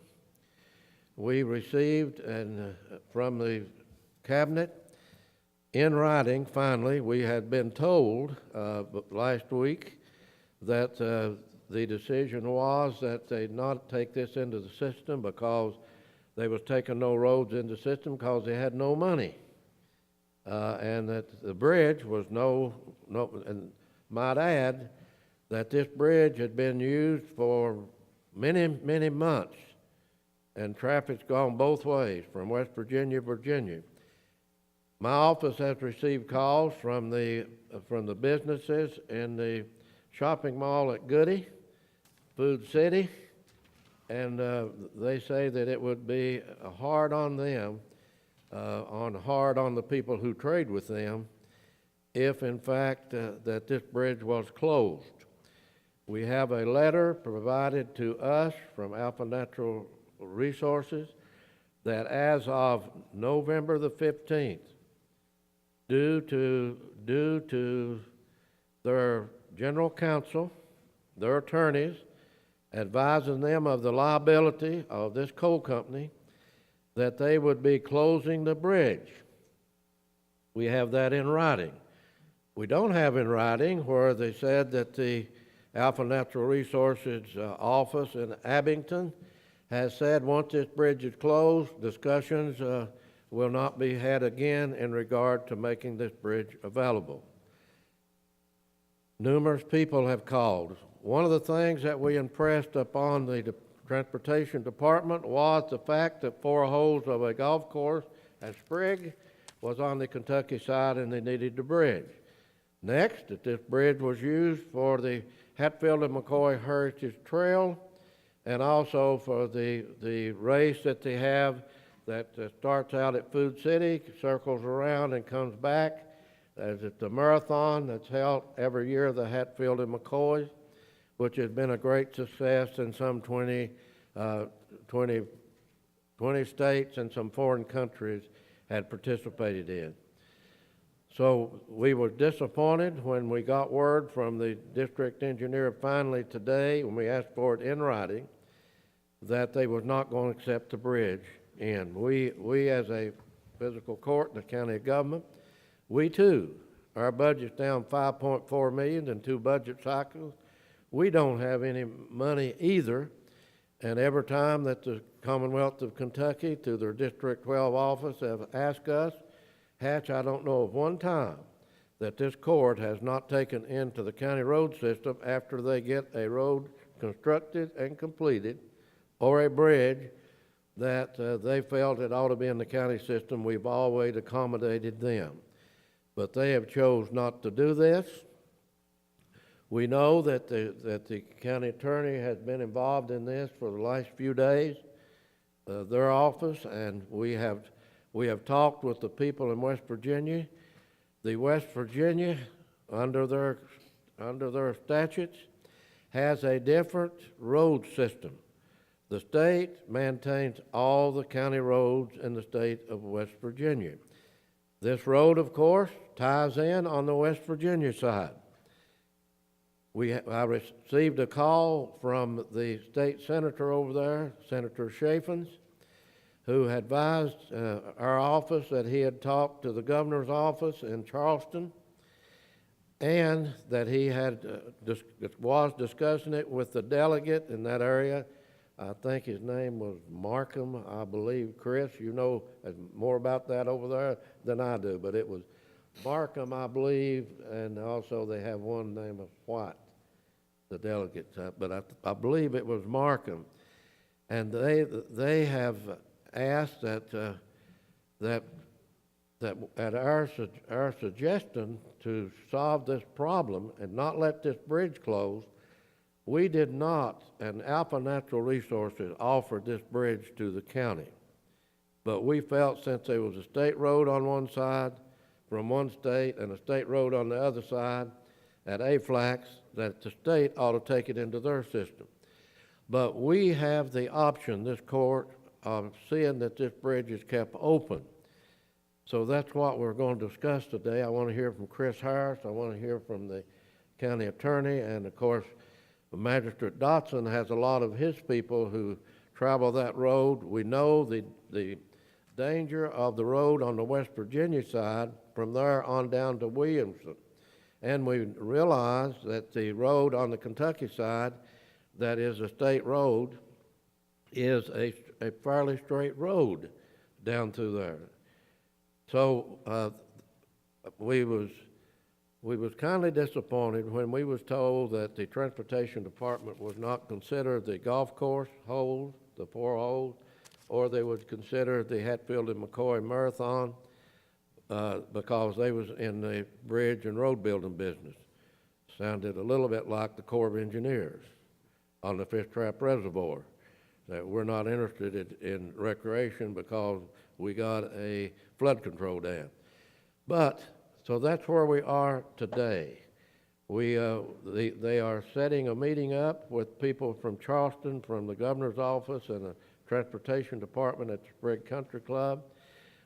we received from the cabinet in writing, finally, we had been told last week that the decision was that they not take this into the system because they was taking no roads into the system because they had no money. And that the bridge was and might add that this bridge had been used for many, many months, and traffic's gone both ways from West Virginia, Virginia. My office has received calls from the businesses in the shopping mall at Goody, Food City, and they say that it would be hard on them, hard on the people who trade with them, if in fact that this bridge was closed. We have a letter provided to us from Alpha Natural Resources that as of November the 15th, due to their general counsel, their attorneys, advising them of the liability of this coal company, that they would be closing the bridge. We have that in writing. We don't have in writing where they said that the Alpha Natural Resources office in Abington has said once this bridge is closed, discussions will not be had again in regard to making this bridge available. Numerous people have called. One of the things that we impressed upon the Transportation Department was the fact that 4 holes of a golf course at Sprigg was on the Kentucky side and they needed the bridge. Next, that this bridge was used for the Hatfield and McCoy Heritage Trail and also for the race that they have that starts out at Food City, circles around and comes back. It's the marathon that's held every year, the Hatfield and McCoy, which has been a great success in some 20 states and some foreign countries had participated in. So we were disappointed when we got word from the district engineer finally today, when we asked for it in writing, that they was not going to accept the bridge. And we as a fiscal court in the county government, we too, our budget's down $5.4 million in 2 budget cycles. We don't have any money either. And every time that the Commonwealth of Kentucky, through their District 12 office, have asked us, Hatch, I don't know of one time that this court has not taken into the county road system after they get a road constructed and completed or a bridge that they felt it ought to be in the county system. We've always accommodated them. But they have chose not to do this. We know that the county attorney has been involved in this for the last few days, their office, and we have talked with the people in West Virginia. The West Virginia, under their statutes, has a different road system. The state maintains all the county roads in the state of West Virginia. This road, of course, ties in on the West Virginia side. I received a call from the state senator over there, Senator Chaffins, who had advised our office that he had talked to the governor's office in Charleston and that he had was discussing it with the delegate in that area. I think his name was Markham, I believe. Chris, you know more about that over there than I do, but it was Markham, I believe, and also they have one named White, the delegate, but I believe it was Markham. And they have asked that at our suggestion to solve this problem and not let this bridge close, we did not, and Alpha Natural Resources offered this bridge to the county. But we felt since there was a state road on one side from one state and a state road on the other side at Aflex, that the state ought to take it into their system. But we have the option, this court, of seeing that this bridge is kept open. So that's what we're going to discuss today. I want to hear from Chris Harris. I want to hear from the county attorney, and of course, Magistrate Dotson has a lot of his people who travel that road. We know the danger of the road on the West Virginia side from there on down to Williamson. And we realize that the road on the Kentucky side, that is a state road, is a fairly straight road down through there. So we was kindly disappointed when we was told that the Transportation Department was not consider the golf course holes, the 4 holes, or they would consider the Hatfield and McCoy Marathon because they was in the bridge and road building business. Sounded a little bit like the Corps of Engineers on the Fish Trap Reservoir, that we're not interested in recreation because we got a flood control dam. But, so that's where we are today. They are setting a meeting up with people from Charleston, from the governor's office and the transportation department at the Sprigg Country Club.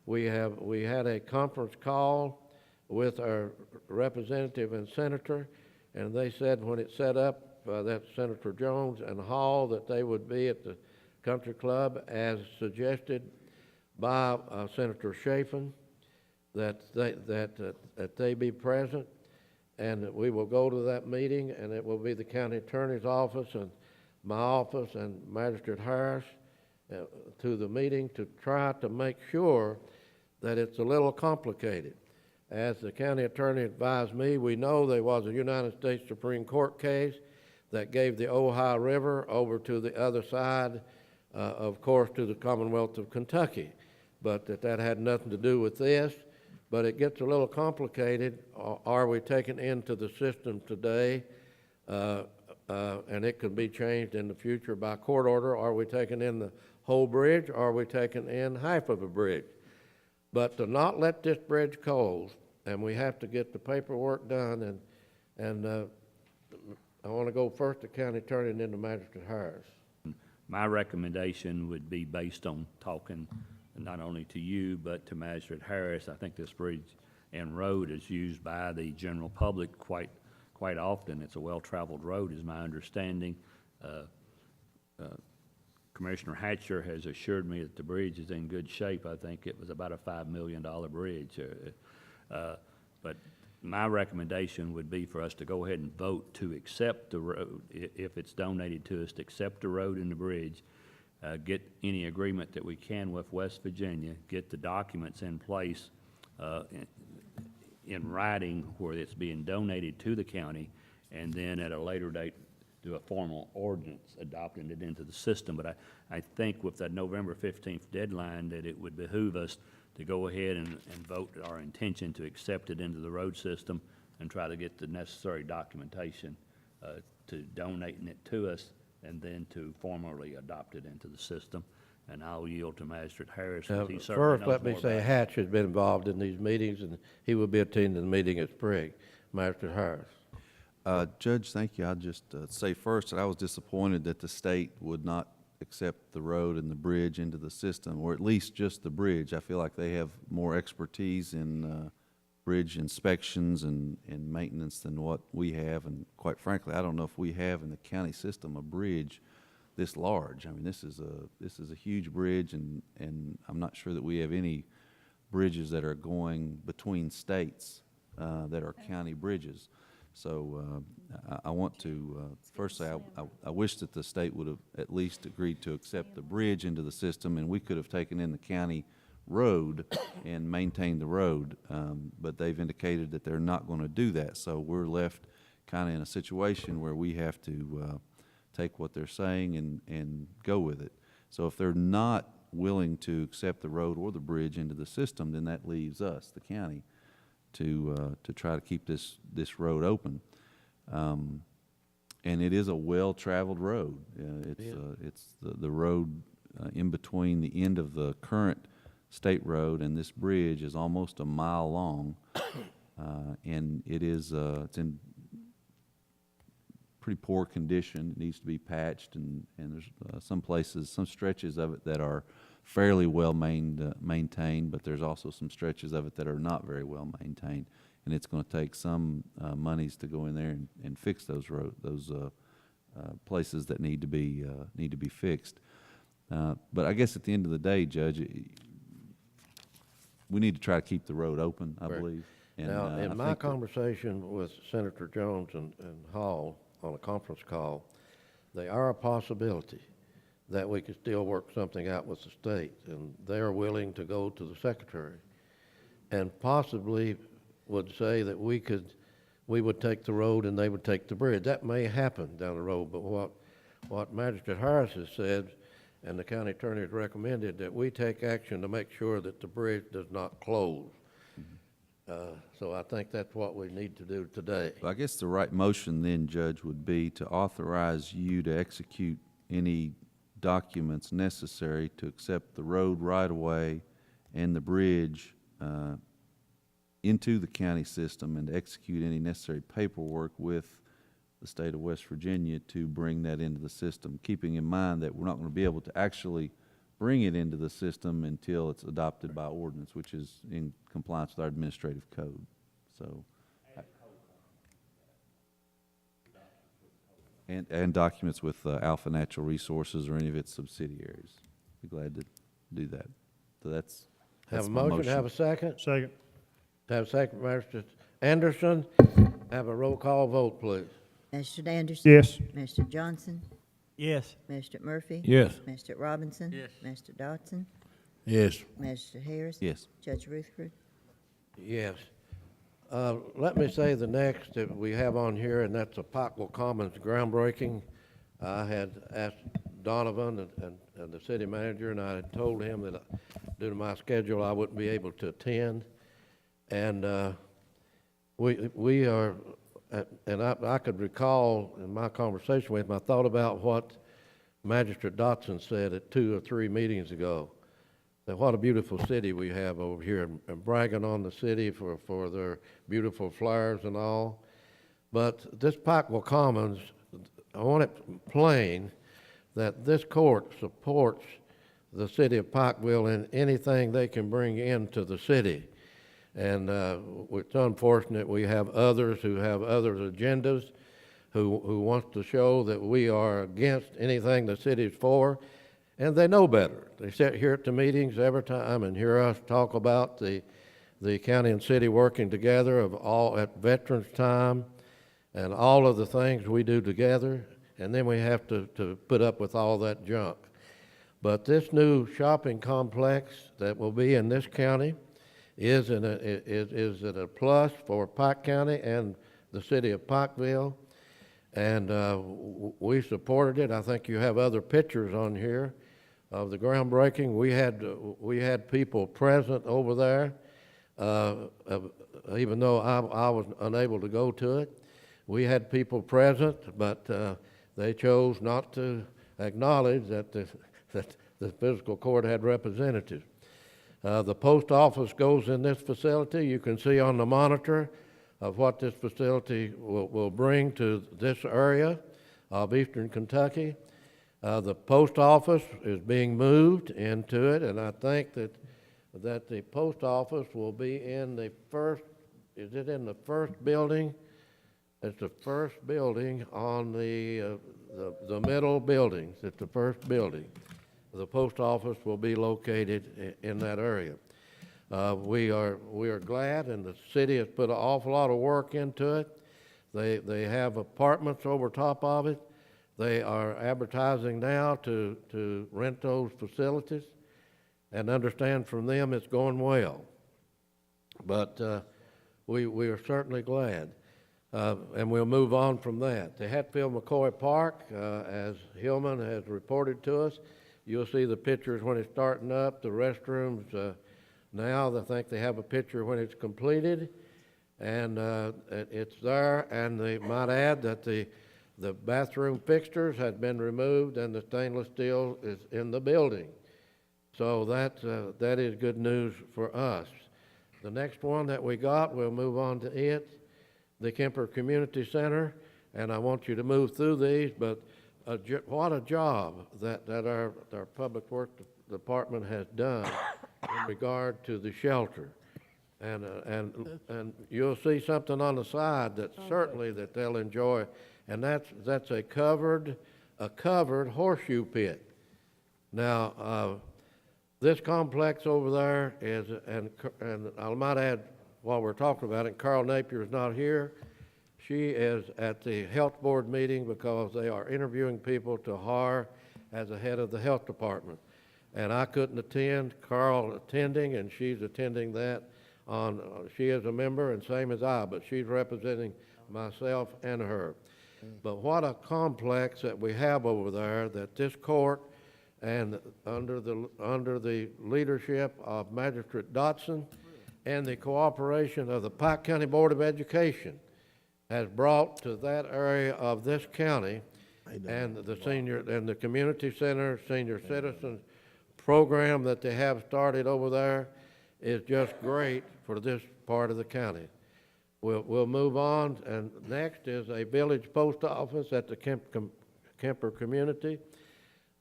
We had a conference call with our representative and senator, and they said when it set up, that Senator Jones and Hall, that they would be at the country club as suggested by Senator Chafin, that they be present, and that we will go to that meeting, and it will be the county attorney's office and my office and Magistrate Harris to the meeting to try to make sure that it's a little complicated. As the county attorney advised me, we know there was a United States Supreme Court case that gave the Ohio River over to the other side, of course, to the Commonwealth of Kentucky, but that had nothing to do with this. But it gets a little complicated. Are we taken into the system today, and it could be changed in the future by court order? Are we taking in the whole bridge, or are we taking in half of a bridge? But to not let this bridge close, and we have to get the paperwork done, and I want to go first to county attorney and then to Magistrate Harris. My recommendation would be based on talking not only to you, but to Magistrate Harris. I think this bridge and road is used by the general public quite often. It's a well-traveled road, is my understanding. Commissioner Hatcher has assured me that the bridge is in good shape. I think it was about a $5 million bridge. But my recommendation would be for us to go ahead and vote to accept the road, if it's donated to us, to accept the road and the bridge, get any agreement that we can with West Virginia, get the documents in place in writing where it's being donated to the county, and then at a later date do a formal ordinance adopting it into the system. But I think with that November 15th deadline that it would behoove us to go ahead and vote our intention to accept it into the road system and try to get the necessary documentation to donating it to us and then to formally adopt it into the system. And I'll yield to Magistrate Harris. He certainly First, knows let me more say about it. Hatch has been involved in these meetings, and he will be attending the meeting at Sprigg. Magistrate Harris. Judge, thank you. I'll just say first that I was disappointed that the state would not accept the road and the bridge into the system, or at least just the bridge. I feel like they have more expertise in bridge inspections and maintenance than what we have, and quite frankly, I don't know if we have in the county system a bridge this large. I mean, this is a huge bridge, and I'm not sure that we have any bridges that are going between states that are county bridges. So I want to first say I wish that the state would have at least agreed to accept the bridge into the system, and we could have taken in the county road and maintained the road, but they've indicated that they're not going to do that. So we're left kind of in a situation where we have to take what they're saying and go with it. So if they're not willing to accept the road or the bridge into the system, then that leaves us, the county, to try to keep this road open. And it is a well-traveled road. It's the road in between the end of the current state road and this bridge is almost a mile long, and it's in pretty poor condition. It needs to be patched, and there's some stretches of it that are fairly well maintained, but there's also some stretches of it that are not very well maintained, and it's going to take some monies to go in there and fix those places that need to be fixed. But I guess at the end of the day, Judge, we need to try to keep the road open, I Correct. believe. And, Now, I in my think that- conversation with Senator Jones and Hall on a conference call, they are a possibility that we could still work something out with the state, and they are willing to go to the secretary and possibly would say that we would take the road and they would take the bridge. That may happen down the road, but what Magistrate Harris has said and the county attorney has recommended that we take action to make sure that the bridge does not close. So I think that's what we need to do today. Well, I guess the right motion then, Judge, would be to authorize you to execute any documents necessary to accept the road right-of-way and the bridge into the county system, and to execute any necessary paperwork with the state of West Virginia to bring that into the system, keeping in mind that we're not going to be able to actually bring it into the system until it's adopted by ordinance, which is in compliance with our administrative code. So, and documents with Alpha Natural Resources or any of its subsidiaries. Be glad to do that. So that's Have a my motion, have a second? Second. Have a second, Mr. Anderson. Have a roll call vote, please. Mr. Anderson? Yes. Mr. Johnson? Yes. Mr. Murphy? Yes. Mr. Robinson? Yes. Mr. Dodson? Yes. Mr. Harris? yes. Judge Rutherford? Yes. Let me say the next that we have on here, and that's the Pikeville Commons groundbreaking. I had asked Donovan and the city manager, and I had told him that due to my schedule, I wouldn't be able to attend. And we are, and I could recall in my conversation with him, I thought about what Magistrate Dotson said at 2 or 3 meetings ago, that what a beautiful city we have over here, and bragging on the city for their beautiful flowers and all. But this Pikeville Commons, I want it plain that this court supports the city of Pikeville in anything they can bring into the city. And it's unfortunate we have others who have other agendas who wants to show that we are against anything the city's for, and they know better. They sit here at the meetings every time and hear us talk about the county and city working together of all at Veterans Time and all of the things we do together, and then we have to put up with all that junk. But this new shopping complex that will be in this county is it a plus for Pike County and the city of Pikeville, and we supported it. I think you have other pictures on here of the groundbreaking. We had people present over there, even though I was unable to go to it. We had people present, but they chose not to acknowledge that the fiscal court had representatives. The post office goes in this facility. You can see on the monitor of what this facility will bring to this area of eastern Kentucky. The post office is being moved into it, and I think that the post office will be in the first, is it in the first building? It's the first building on the middle buildings. It's the first building. The post office will be located in that area. We are glad, and the city has put an awful lot of work into it. They have apartments over top of it. They are advertising now to rent those facilities, and understand from them it's going well. But we are certainly glad, and we'll move on from that. The Hatfield McCoy Park, as Hillman has reported to us, you'll see the pictures when it's starting up. The restrooms now, I think they have a picture when it's completed, and it's there. And they might add that the bathroom fixtures had been removed and the stainless steel is in the building. So that is good news for us. The next one that we got, we'll move on to it, the Kimper Community Center, and I want you to move through these, but what a job that our Public Works Department has done in regard to the shelter. And you'll see something on the side that certainly that they'll enjoy, and that's a covered horseshoe pit. Now, this complex over there is, and I might add, while we're talking about it, Carl Napier is not here. She is at the health board meeting because they are interviewing people to hire as the head of the health department. And I couldn't attend, Carl attending, and she's attending that she is a member and same as I, but she's representing myself and her. But what a complex that we have over there, that this court and under the leadership of Magistrate Dotson and the cooperation of the Pike County Board of Education has brought to that area of this county and the senior and the community center, senior citizens program that they have started over there is just great for this part of the county. We'll move on, and next is a village post office at the Kimper community.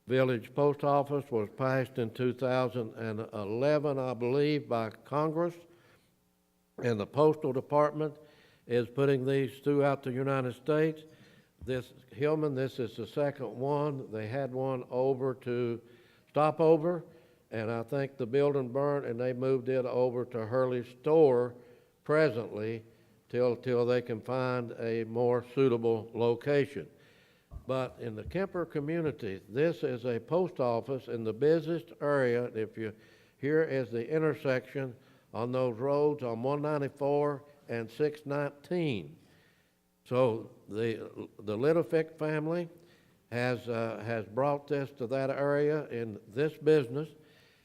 Village post office was passed in 2011, I believe, by Congress, and the postal department is putting these throughout the United States. Hillman, this is the second one. They had one over to Stopover, and I think the building burnt, and they moved it over to Hurley's store presently till they can find a more suitable location. But in the Kimper community, this is a post office in the busiest area. Here is the intersection on those roads on 194 and 619. So the Littlefick family has brought this to that area in this business.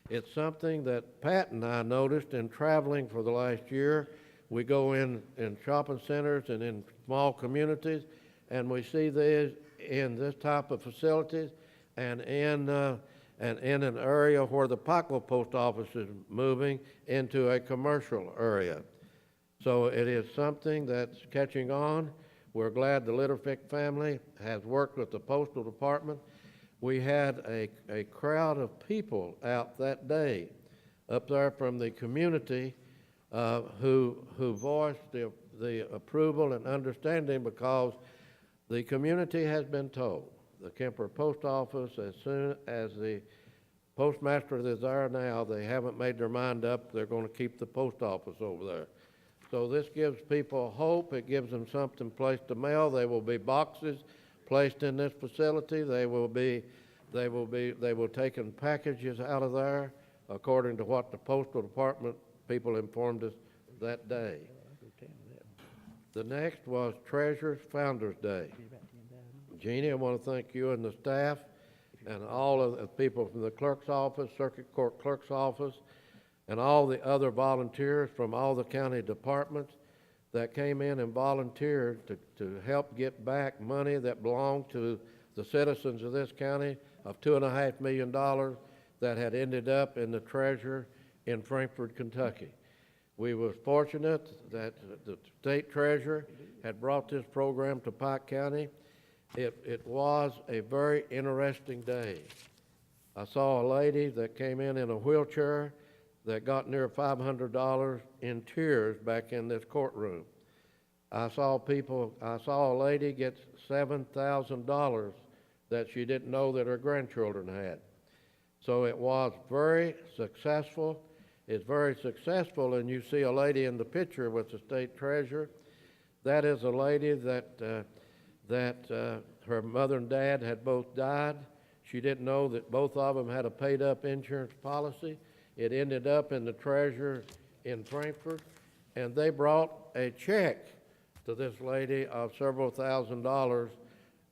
It's something that Pat and I noticed in traveling for the last year. We go in shopping centers and in small communities, and we see these in this type of facilities and in an area where the Pikeville post office is moving into a commercial area. So it is something that's catching on. We're glad the Littlefick family has worked with the postal department. We had a crowd of people out that day up there from the community who voiced the approval and understanding, because the community has been told, the Kimper post office, as soon as the postmaster is there now, they haven't made their mind up, they're going to keep the post office over there. So this gives people hope. It gives them something placed to mail. There will be boxes placed in this facility. They will take in packages out of there, according to what the postal department people informed us that day. The next was Treasurer's Founders Day. Jeannie, I want to thank you and the staff and all of the people from the clerk's office, circuit court clerk's office, and all the other volunteers from all the county departments that came in and volunteered to help get back money that belonged to the citizens of this county of $2.5 million that had ended up in the treasurer in Frankfort, Kentucky. We were fortunate that the state treasurer had brought this program to Pike County. It was a very interesting day. I saw a lady that came in a wheelchair that got near $500 in tears back in this courtroom. I saw a lady get $7,000 that she didn't know that her grandchildren had. So it was very successful. It's very successful, and you see a lady in the picture with the state treasurer. That is a lady that her mother and dad had both died. She didn't know that both of them had a paid-up insurance policy. It ended up in the treasurer in Frankfort, and they brought a check to this lady of several $1,000s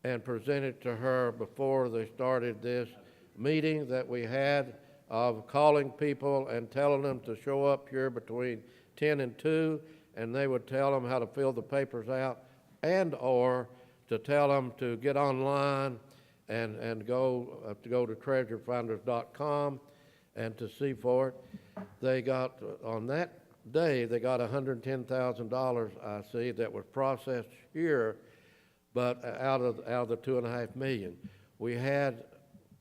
and presented to her before they started this meeting that we had of calling people and telling them to show up here between 10 and 2, and they would tell them how to fill the papers out and or to tell them to get online and go to treasurerfounders.com and to see for it. They got, on that day, they got $110,000, I see, that was processed here, but out of the $2.5 million. We had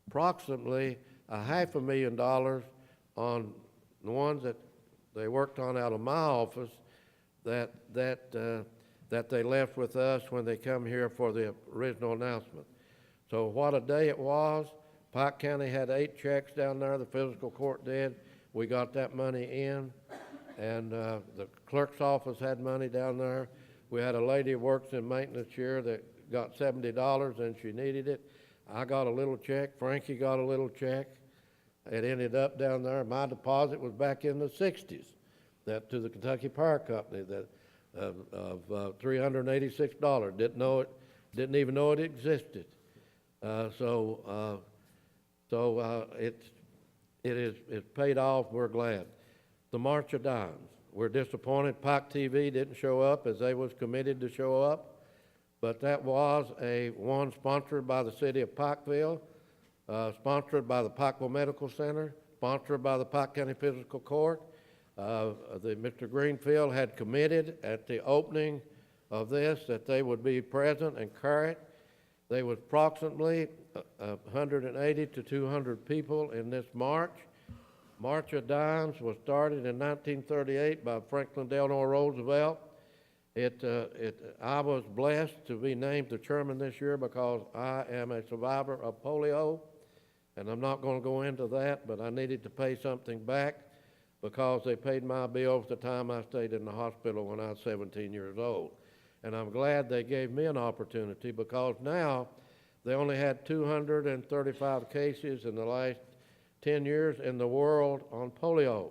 approximately $500,000 on the ones that they worked on out of my office that they left with us when they come here for the original announcement. So what a day it was. Pike County had 8 checks down there, the fiscal court did. We got that money in, and the clerk's office had money down there. We had a lady who works in maintenance here that got $70 and she needed it. I got a little check, Frankie got a little check. It ended up down there. My deposit was back in the 60s, that to the Kentucky Power Company, that of $386. Didn't even know it existed. It's paid off. We're glad. The March of Dimes. We're disappointed Pike TV didn't show up as they was committed to show up, but that was one sponsored by the city of Pikeville, sponsored by the Pikeville Medical Center, sponsored by the Pike County Fiscal Court. Mr. Greenfield had committed at the opening of this that they would be present and carry it. There was approximately 180 to 200 people in this march. March of Dimes was started in 1938 by Franklin Delano Roosevelt. I was blessed to be named the chairman this year because I am a survivor of polio, and I'm not going to go into that, but I needed to pay something back because they paid my bills the time I stayed in the hospital when I was 17 years old. And I'm glad they gave me an opportunity because now they only had 235 cases in the last 10 years in the world on polio.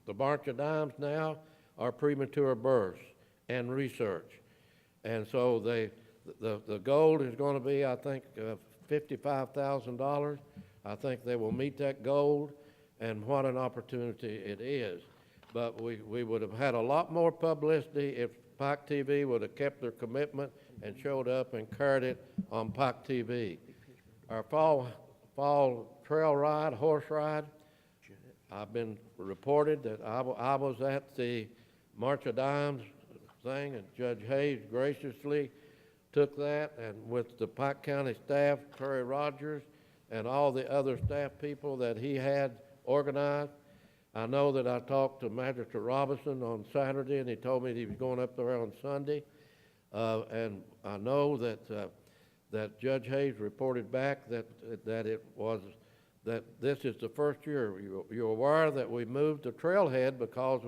The March of Dimes now are premature births and research. And so the goal is going to be, I think, $55,000. I think they will meet that goal, and what an opportunity it is. But we would have had a lot more publicity if Pike TV would have kept their commitment and showed up and carried it on Pike TV. Our fall trail ride, horse ride, I've been reported that I was at the March of Dimes thing, and Judge Hayes graciously took that, and with the Pike County staff, Terry Rogers, and all the other staff people that he had organized. I know that I talked to Magistrate Robinson on Saturday, and he told me he was going up there on Sunday. And I know that Judge Hayes reported back that this is the first year. You're aware that we moved the trailhead because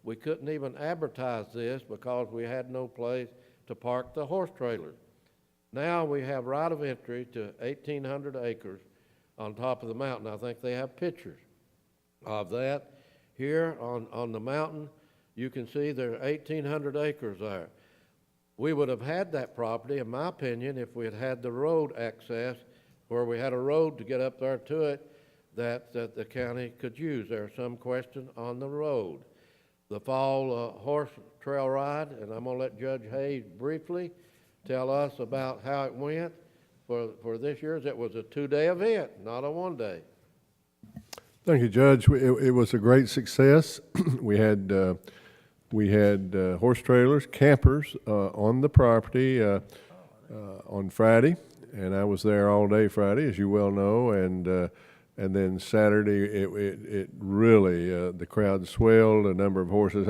we couldn't even advertise this because we had no place to park the horse trailers. Now we have right of entry to 1,800 acres on top of the mountain. I think they have pictures of that. Here on the mountain, you can see there are 1,800 acres there. We would have had that property, in my opinion, if we had had the road access where we had a road to get up there to it that the county could use. There's some question on the road. The fall horse trail ride, and I'm going to let Judge Hayes briefly tell us about how it went for this year's. It was a 2-day event, not a 1-day. Thank you, Judge. It was a great success. We had horse trailers, campers on the property on Friday, and I was there all day Friday, as you well know, and then Saturday it really the crowd swelled. A number of horses.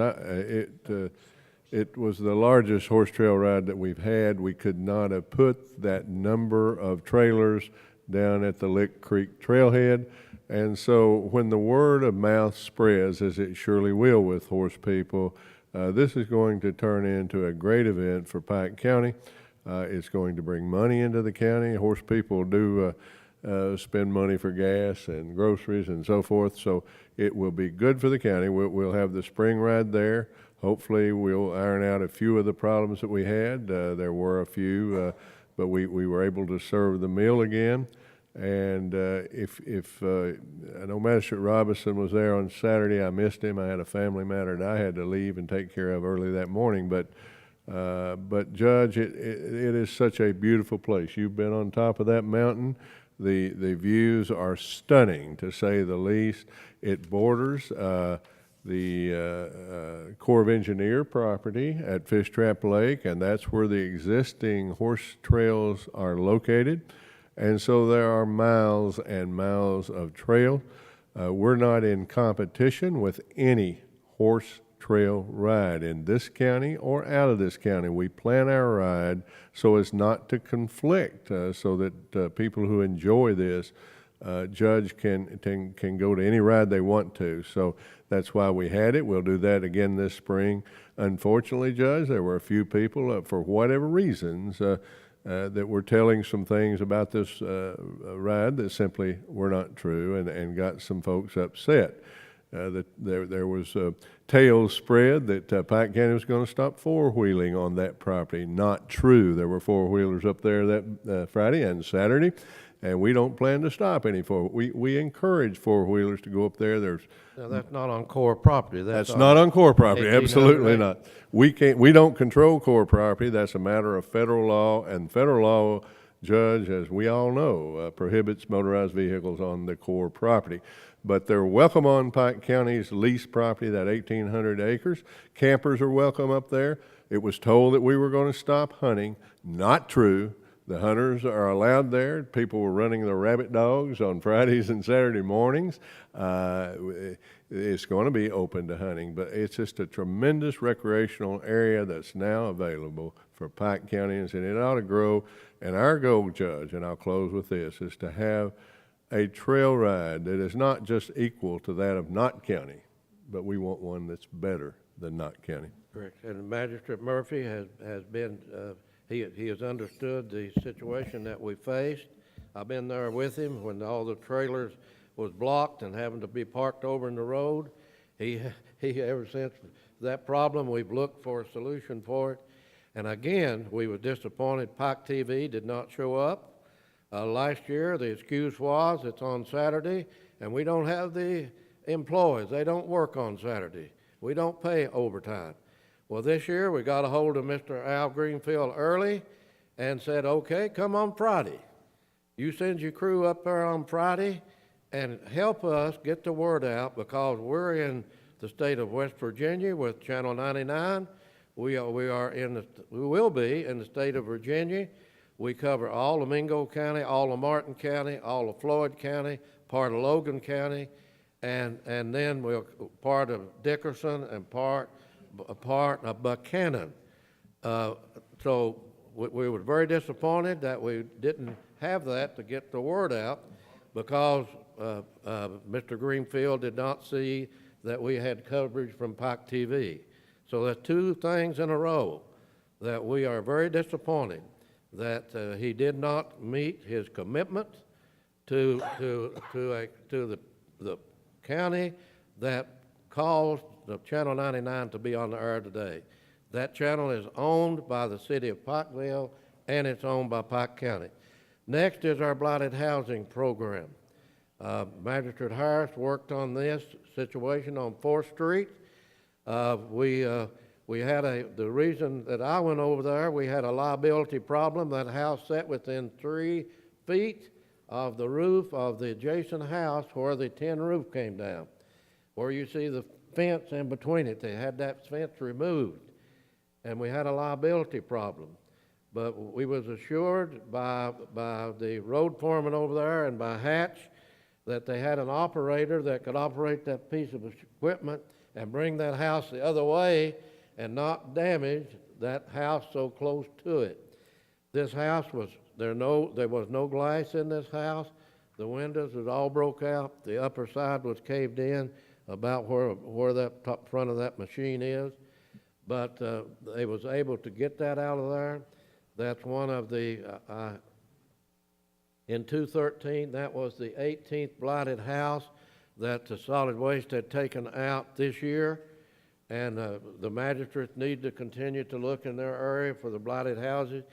It was the largest horse trail ride that we've had. We could not have put that number of trailers down at the Lick Creek trailhead. And so when the word of mouth spreads, as it surely will with horse people, this is going to turn into a great event for Pike County. It's going to bring money into the county. Horse people do spend money for gas and groceries and so forth, so it will be good for the county. We'll have the spring ride there. Hopefully we'll iron out a few of the problems that we had. There were a few, but we were able to serve the meal again. And I know Magistrate Robinson was there on Saturday. I missed him. I had a family matter that I had to leave and take care of early that morning. But Judge, it is such a beautiful place. You've been on top of that mountain. The views are stunning, to say the least. It borders the Corps of Engineer property at Fish Trap Lake, and that's where the existing horse trails are located. And so there are miles and miles of trail. We're not in competition with any horse trail ride in this county or out of this county. We plan our ride so as not to conflict, so that people who enjoy this judge can go to any ride they want to. So that's why we had it. We'll do that again this spring. Unfortunately, Judge, there were a few people, for whatever reasons, that were telling some things about this ride that simply were not true, and got some folks upset. That there was tales spread that Pike County was going to stop four-wheeling on that property. Not true. There were four-wheelers up there that Friday and Saturday, and we don't plan to stop any we encourage four-wheelers to go up there. Now, that's not on core property. That's not on core property, 1800 absolutely acres. not. We don't control core property. That's a matter of federal law, and federal law, Judge, as we all know, prohibits motorized vehicles on the core property. But they're welcome on Pike County's leased property, that 1,800 acres. Campers are welcome up there. It was told that we were going to stop hunting. Not true. The hunters are allowed there. People were running their rabbit dogs on Fridays and Saturday mornings. It's going to be open to hunting, but it's just a tremendous recreational area that's now available for Pike Countyans, and it ought to grow. And our goal, Judge, and I'll close with this, is to have a trail ride that is not just equal to that of Knott County, but we want one that's better than Knott County. Correct. And Magistrate Murphy has been, he has understood the situation that we faced. I've been there with him when all the trailers was blocked and having to be parked over in the road. He ever since that problem, we've looked for a solution for it. And again, we were disappointed Pike TV did not show up. Last year, the excuse was it's on Saturday, and we don't have the employees. They don't work on Saturday. We don't pay overtime. Well, this year, we got a hold of Mr. Al Greenfield early and said, okay, come on Friday. You send your crew up there on Friday and help us get the word out, because we're in the state of West Virginia with Channel 99. We will be in the state of Virginia. We cover all of Mingo County, all of Martin County, all of Floyd County, part of Logan County, and then we're part of Dickerson and part of Buchanan. So we were very disappointed that we didn't have that to get the word out, because Mr. Greenfield did not see that we had coverage from Pike TV. So that's two things in a row that we are very disappointed that he did not meet his commitment to the county that caused the Channel 99 to be on the air today. That channel is owned by the city of Pikeville, and it's owned by Pike County. Next is our blighted housing program. Magistrate Harris worked on this situation on 4th Street. We had the reason that I went over there, we had a liability problem. That house sat within 3 feet of the roof of the adjacent house where the tin roof came down. Where you see the fence in between it, they had that fence removed. And we had a liability problem. But we was assured by the road foreman over there and by Hatch that they had an operator that could operate that piece of equipment and bring that house the other way and not damage that house so close to it. This house there was no glass in this house. The windows was all broke out. The upper side was caved in about where that top front of that machine is. But they was able to get that out of there. That's one of the, in 2013, that was the 18th blighted house that the solid waste had taken out this year. And the magistrates need to continue to look in their area for the blighted houses,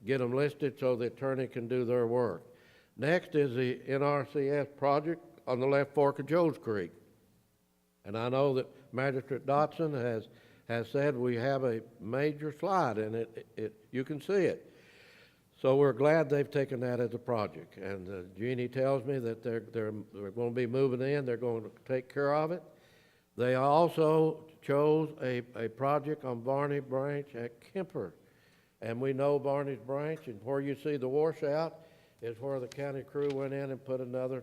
get them listed so the attorney can do their work. Next is the NRCS project on the left fork of Joe's Creek. And I know that Magistrate Dotson has said we have a major slide, and you can see it. So we're glad they've taken that as a project. And Jeannie tells me that they're going to be moving in. They're going to take care of it. They also chose a project on Barney Branch at Kimper. And we know Barney's Branch, and where you see the washout is where the county crew went in and put another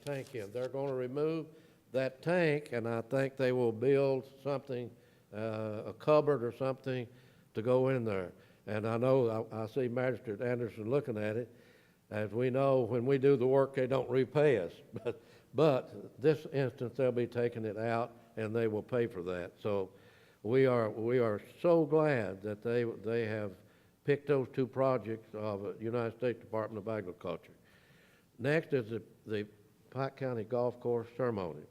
tank in. They're going to remove that tank, and I think they will build something, a cupboard or something to go in there. And I know, I see Magistrate Anderson looking at it. As we know, when we do the work, they don't repay us. But this instance, they'll be taking it out, and they will pay for that. So we are so glad that they have picked those two projects of the United States Department of Agriculture. Next is the Pike County Golf Course ceremony.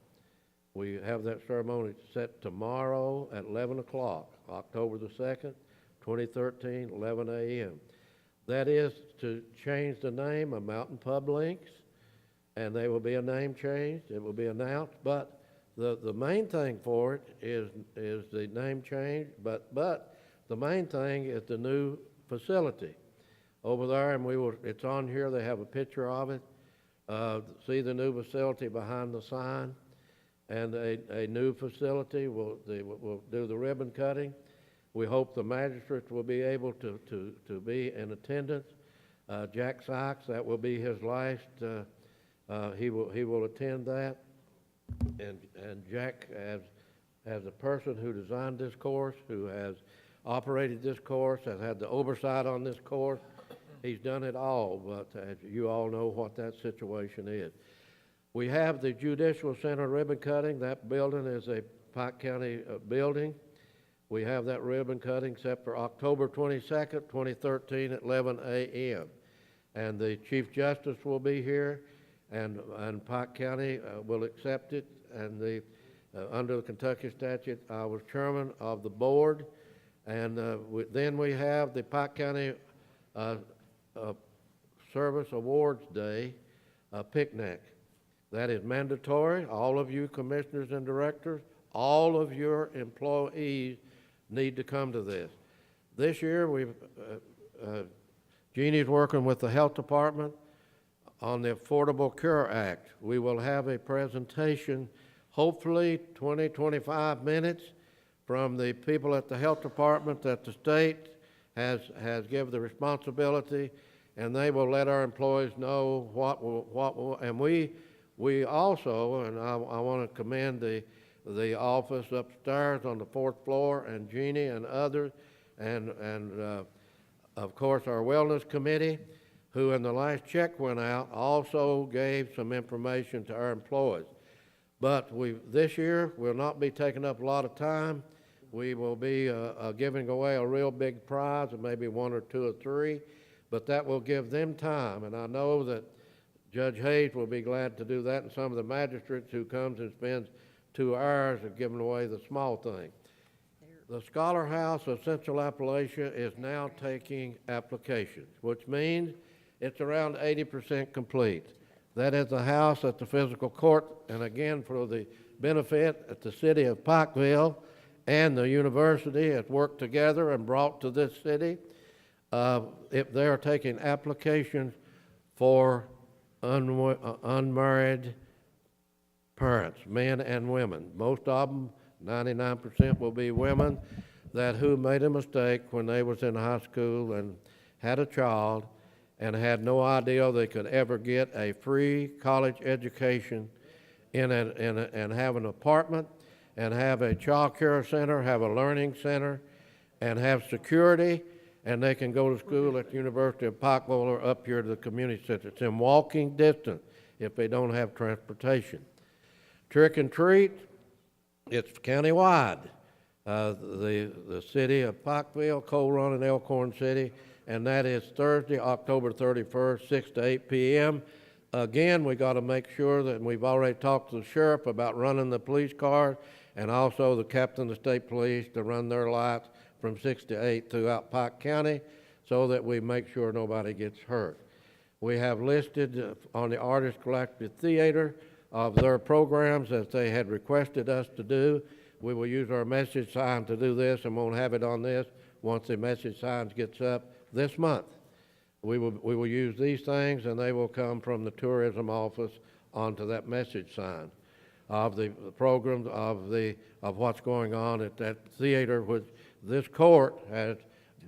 We have that ceremony set tomorrow at 11 o'clock, October the 2nd, 2013, 11 a.m. That is to change the name of Mountain Pub Links, and there will be a name change. It will be announced, but the main thing for it is the name change, but the main thing is the new facility over there, and it's on here. They have a picture of it. See the new facility behind the sign, and a new facility. We'll do the ribbon cutting. We hope the magistrates will be able to be in attendance. Jack Sykes, that will be his last. He will attend that. And Jack, as a person who designed this course, who has operated this course, has had the oversight on this course, he's done it all. But as you all know what that situation is. We have the Judicial Center ribbon cutting. That building is a Pike County building. We have that ribbon cutting set for October 22nd, 2013 at 11 a.m. And the Chief Justice will be here, and Pike County will accept it. And under the Kentucky statute, I was chairman of the board. And then we have the Pike County Service Awards Day picnic. That is mandatory. All of you commissioners and directors, all of your employees need to come to this. This year, Jeannie's working with the health department on the Affordable Care Act. We will have a presentation, hopefully 20, 25 minutes, from the people at the health department that the state has given the responsibility, and they will let our employees know and we also, and I want to commend the office upstairs on the 4th floor, and Jeannie and others, and of course our wellness committee, who in the last check went out also gave some information to our employees. But this year will not be taking up a lot of time. We will be giving away a real big prize, of maybe 1 or 2 or 3, but that will give them time, and I know that Judge Hayes will be glad to do that, and some of the magistrates who comes and spends 2 hours of giving away the small thing. The Scholar House of Central Appalachia is now taking applications, which means it's around 80% complete. That is the house at the Fiscal Court, and again, for the benefit at the city of Pikeville and the university has worked together and brought to this city. If they are taking applications for unmarried parents, men and women. Most of them, 99% will be women who made a mistake when they was in high school and had a child and had no idea they could ever get a free college education and have an apartment and have a child care center, have a learning center, and have security, and they can go to school at the University of Pikeville or up here to the community center. It's in walking distance if they don't have transportation. Trick and treat, it's countywide. The city of Pikeville, Coal Run, and Elkhorn City, and that is Thursday, October 31st, 6 to 8 p.m. Again, we got to make sure that, and we've already talked to the sheriff about running the police cars, and also the captain of the state police to run their lights from 6 to 8 throughout Pike County so that we make sure nobody gets hurt. We have listed on the Artist Collective Theater of their programs as they had requested us to do. We will use our message sign to do this, and won't have it on this once the message sign gets up this month. We will use these things, and they will come from the tourism office onto that message sign of the programs of what's going on at that theater, which this court has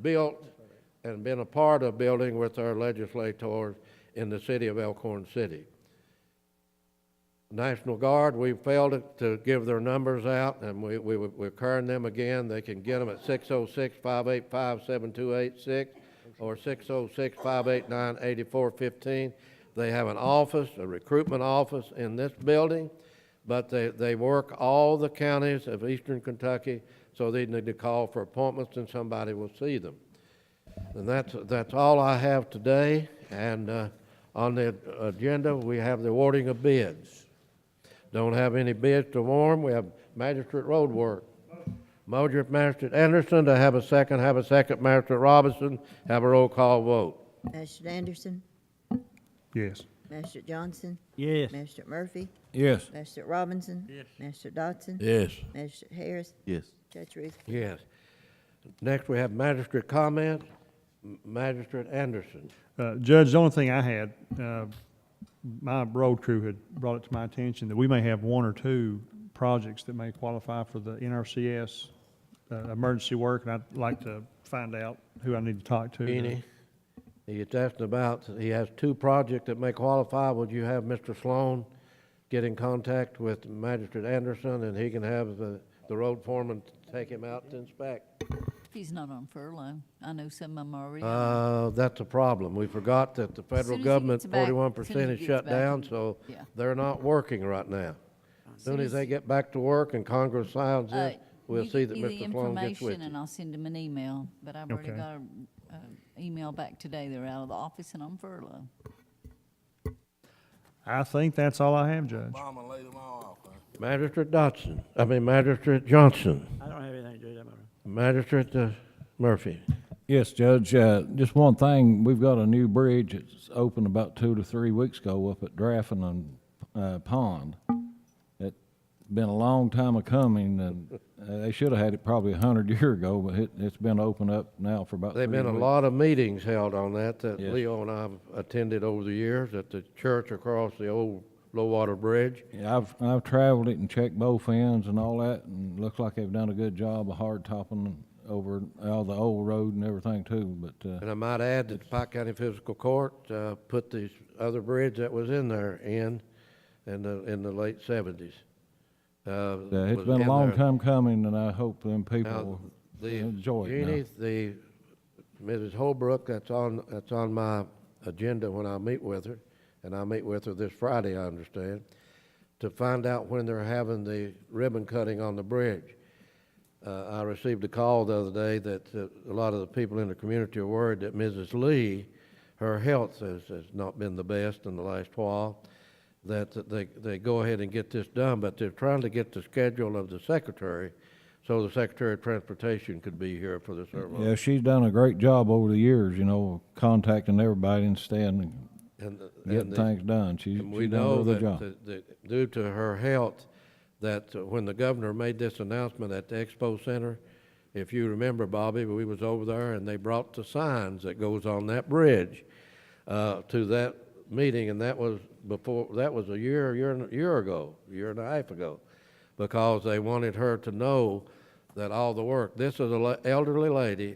built and been a part of building with our legislators in the city of Elkhorn City. National Guard, we failed to give their numbers out, and we're carrying them again. They can get them at 606-585-7286, or 606-589-8415. They have an office, a recruitment office in this building, but they work all the counties of eastern Kentucky, so they need to call for appointments and somebody will see them. And that's all I have today. And on the agenda, we have the awarding of bids. Don't have any bids to warn. We have magistrate road work. Moser, Magistrate Anderson, to have a second, Magistrate Robinson, have a roll call vote. Magistrate Anderson, Yes. Magistrate Johnson, Yes. Magistrate Murphy, Yes. Magistrate Robinson. Yes. Magistrate Dodson. Yes. Magistrate Harris, Yes. Judge Ruth. Yes. Next, we have magistrate comments. Magistrate Anderson. Judge, the only thing I had, my road crew had brought it to my attention that we may have one or two projects that may qualify for the NRCS emergency work, and I'd like to find out who I need to talk to. Any? He is asking about, he has two projects that may qualify. Would you have Mr. Sloan get in contact with Magistrate Anderson, and he can have the road foreman take him out to inspect? He's not on furlough. I know some of them already. That's a problem. We forgot that the federal Soon as he government, gets back- 41% soon as he is gets shut back down, and- so yeah. they're not working right now. Soon as they get back to work and Congress signs this, we'll You see give that me the Mr. Sloan gets with information you. and I'll send him an email, but I've already Okay. got an email back today. They're out of the office and on furlough. I think that's all I have, Judge. Mama laid them all off, huh? Magistrate Magistrate Johnson, I don't have anything to do with that. Magistrate Murphy. Yes, Judge, just one thing, we've got a new bridge that's opened about 2 to 3 weeks ago up at Draffin and Pond. It's been a long time a coming, and they should have had it probably 100 years ago, but it's been opened up now for about 3 There've weeks. been a lot of meetings held on that Yes. Leo and I have attended over the years at the church across the old low-water bridge. Yeah, I've traveled it and checked both ends and all that, and looks like they've done a good job of hard topping over all the old road and everything too, but, And I might add that the Pike County Fiscal Court put the other bridge that was in there in the late 70s. it's been a long time coming, and I hope them people Now, will the enjoy it now. Jeannie, Mrs. Holbrook, that's on my agenda when I meet with her, and I meet with her this Friday, I understand, to find out when they're having the ribbon cutting on the bridge. I received a call the other day that a lot of the people in the community are worried that Mrs. Lee, her health has not been the best in the last while, that they go ahead and get this done, but they're trying to get the schedule of the secretary so the Secretary of Transportation could be here for the ceremony. Yeah, she's done a great job over the years, contacting everybody and staying And getting things done. She's And we done a know really good that, job. that due to her health, that when the governor made this announcement at the Expo Center, if you remember, Bobby, we was over there and they brought the signs that goes on that bridge to that meeting, and that was a year and a half ago, because they wanted her to know that all the work. This is an elderly lady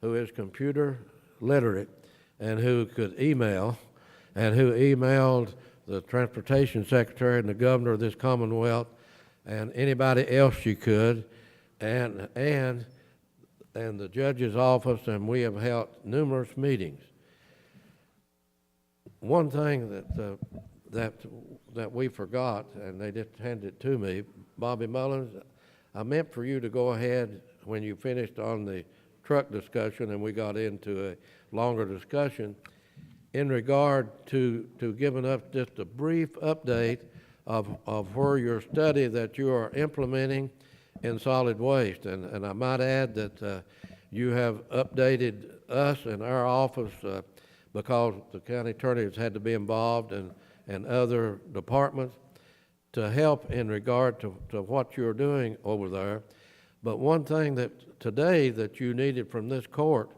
who is computer literate and who could email, and who emailed the Transportation Secretary and the Governor of this Commonwealth and anybody else she could, and the judge's office, and we have held numerous meetings. One thing that we forgot, and they just handed it to me, Bobby Mullins, I meant for you to go ahead when you finished on the truck discussion and we got into a longer discussion in regard to giving us just a brief update of where your study that you are implementing in solid waste. And I might add that you have updated us in our office because the county attorney has had to be involved and other departments to help in regard to what you're doing over there. But one thing that today that you needed from this court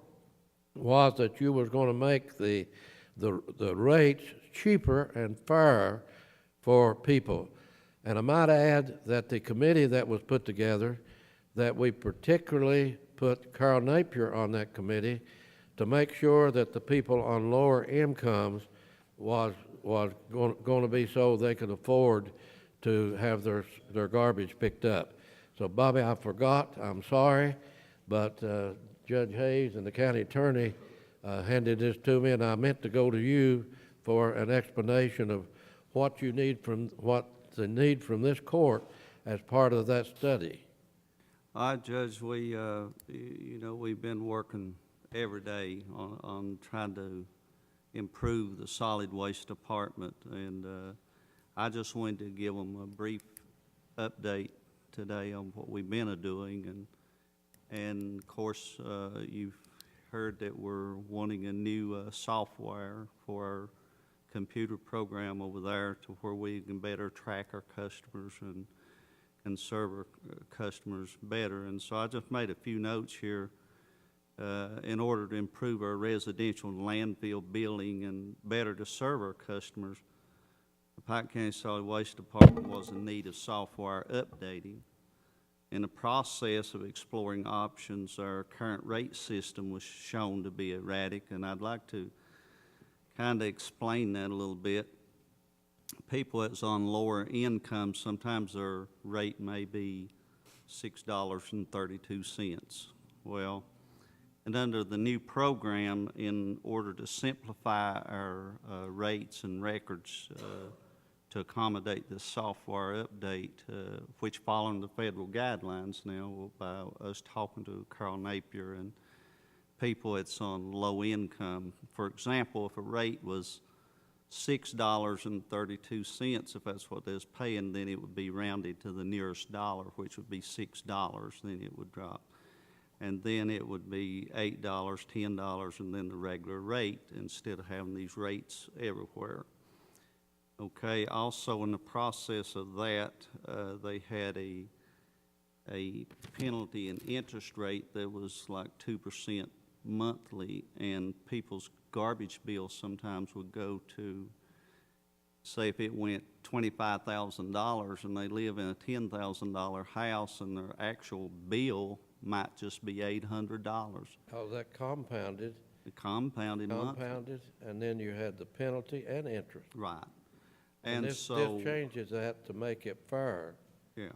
was that you was going to make the rates cheaper and fairer for people. And I might add that the committee that was put together, that we particularly put Carl Napier on that committee to make sure that the people on lower incomes was going to be so they could afford to have their garbage picked up. So, Bobby, I forgot. I'm sorry, but Judge Hayes and the county attorney handed this to me, and I meant to go to you for an explanation of what the need from this court as part of that study. All right, Judge, we've been working every day on trying to improve the solid waste department, and I just wanted to give them a brief update today on what we've been doing, and of course, you've heard that we're wanting a new software for our computer program over there to where we can better track our customers and serve our customers better. And so I just made a few notes here in order to improve our residential and landfill billing and better to serve our customers. The Pike County Solid Waste Department was in need of software updating. In the process of exploring options, our current rate system was shown to be erratic, and I'd like to kind of explain that a little bit. People that's on lower income, sometimes their rate may be $6.32. Well, and under the new program, in order to simplify our rates and records to accommodate this software update, which following the federal guidelines now by us talking to Carl Napier and people that's on low income. For example, if a rate was $6.32, if that's what they're paying, then it would be rounded to the nearest dollar, which would be $6, then it would drop. And then it would be $8, $10, and then the regular rate instead of having these rates everywhere. Okay, also in the process of that, they had a penalty and interest rate that was like 2% monthly, and people's garbage bills sometimes would go to, say if it went $25,000 and they live in a $10,000 house and their actual bill might just be $800. Because that compounded. It compounded monthly. Compounded, and then you had the penalty and interest. Right. And this changes that to make it fair. Yeah.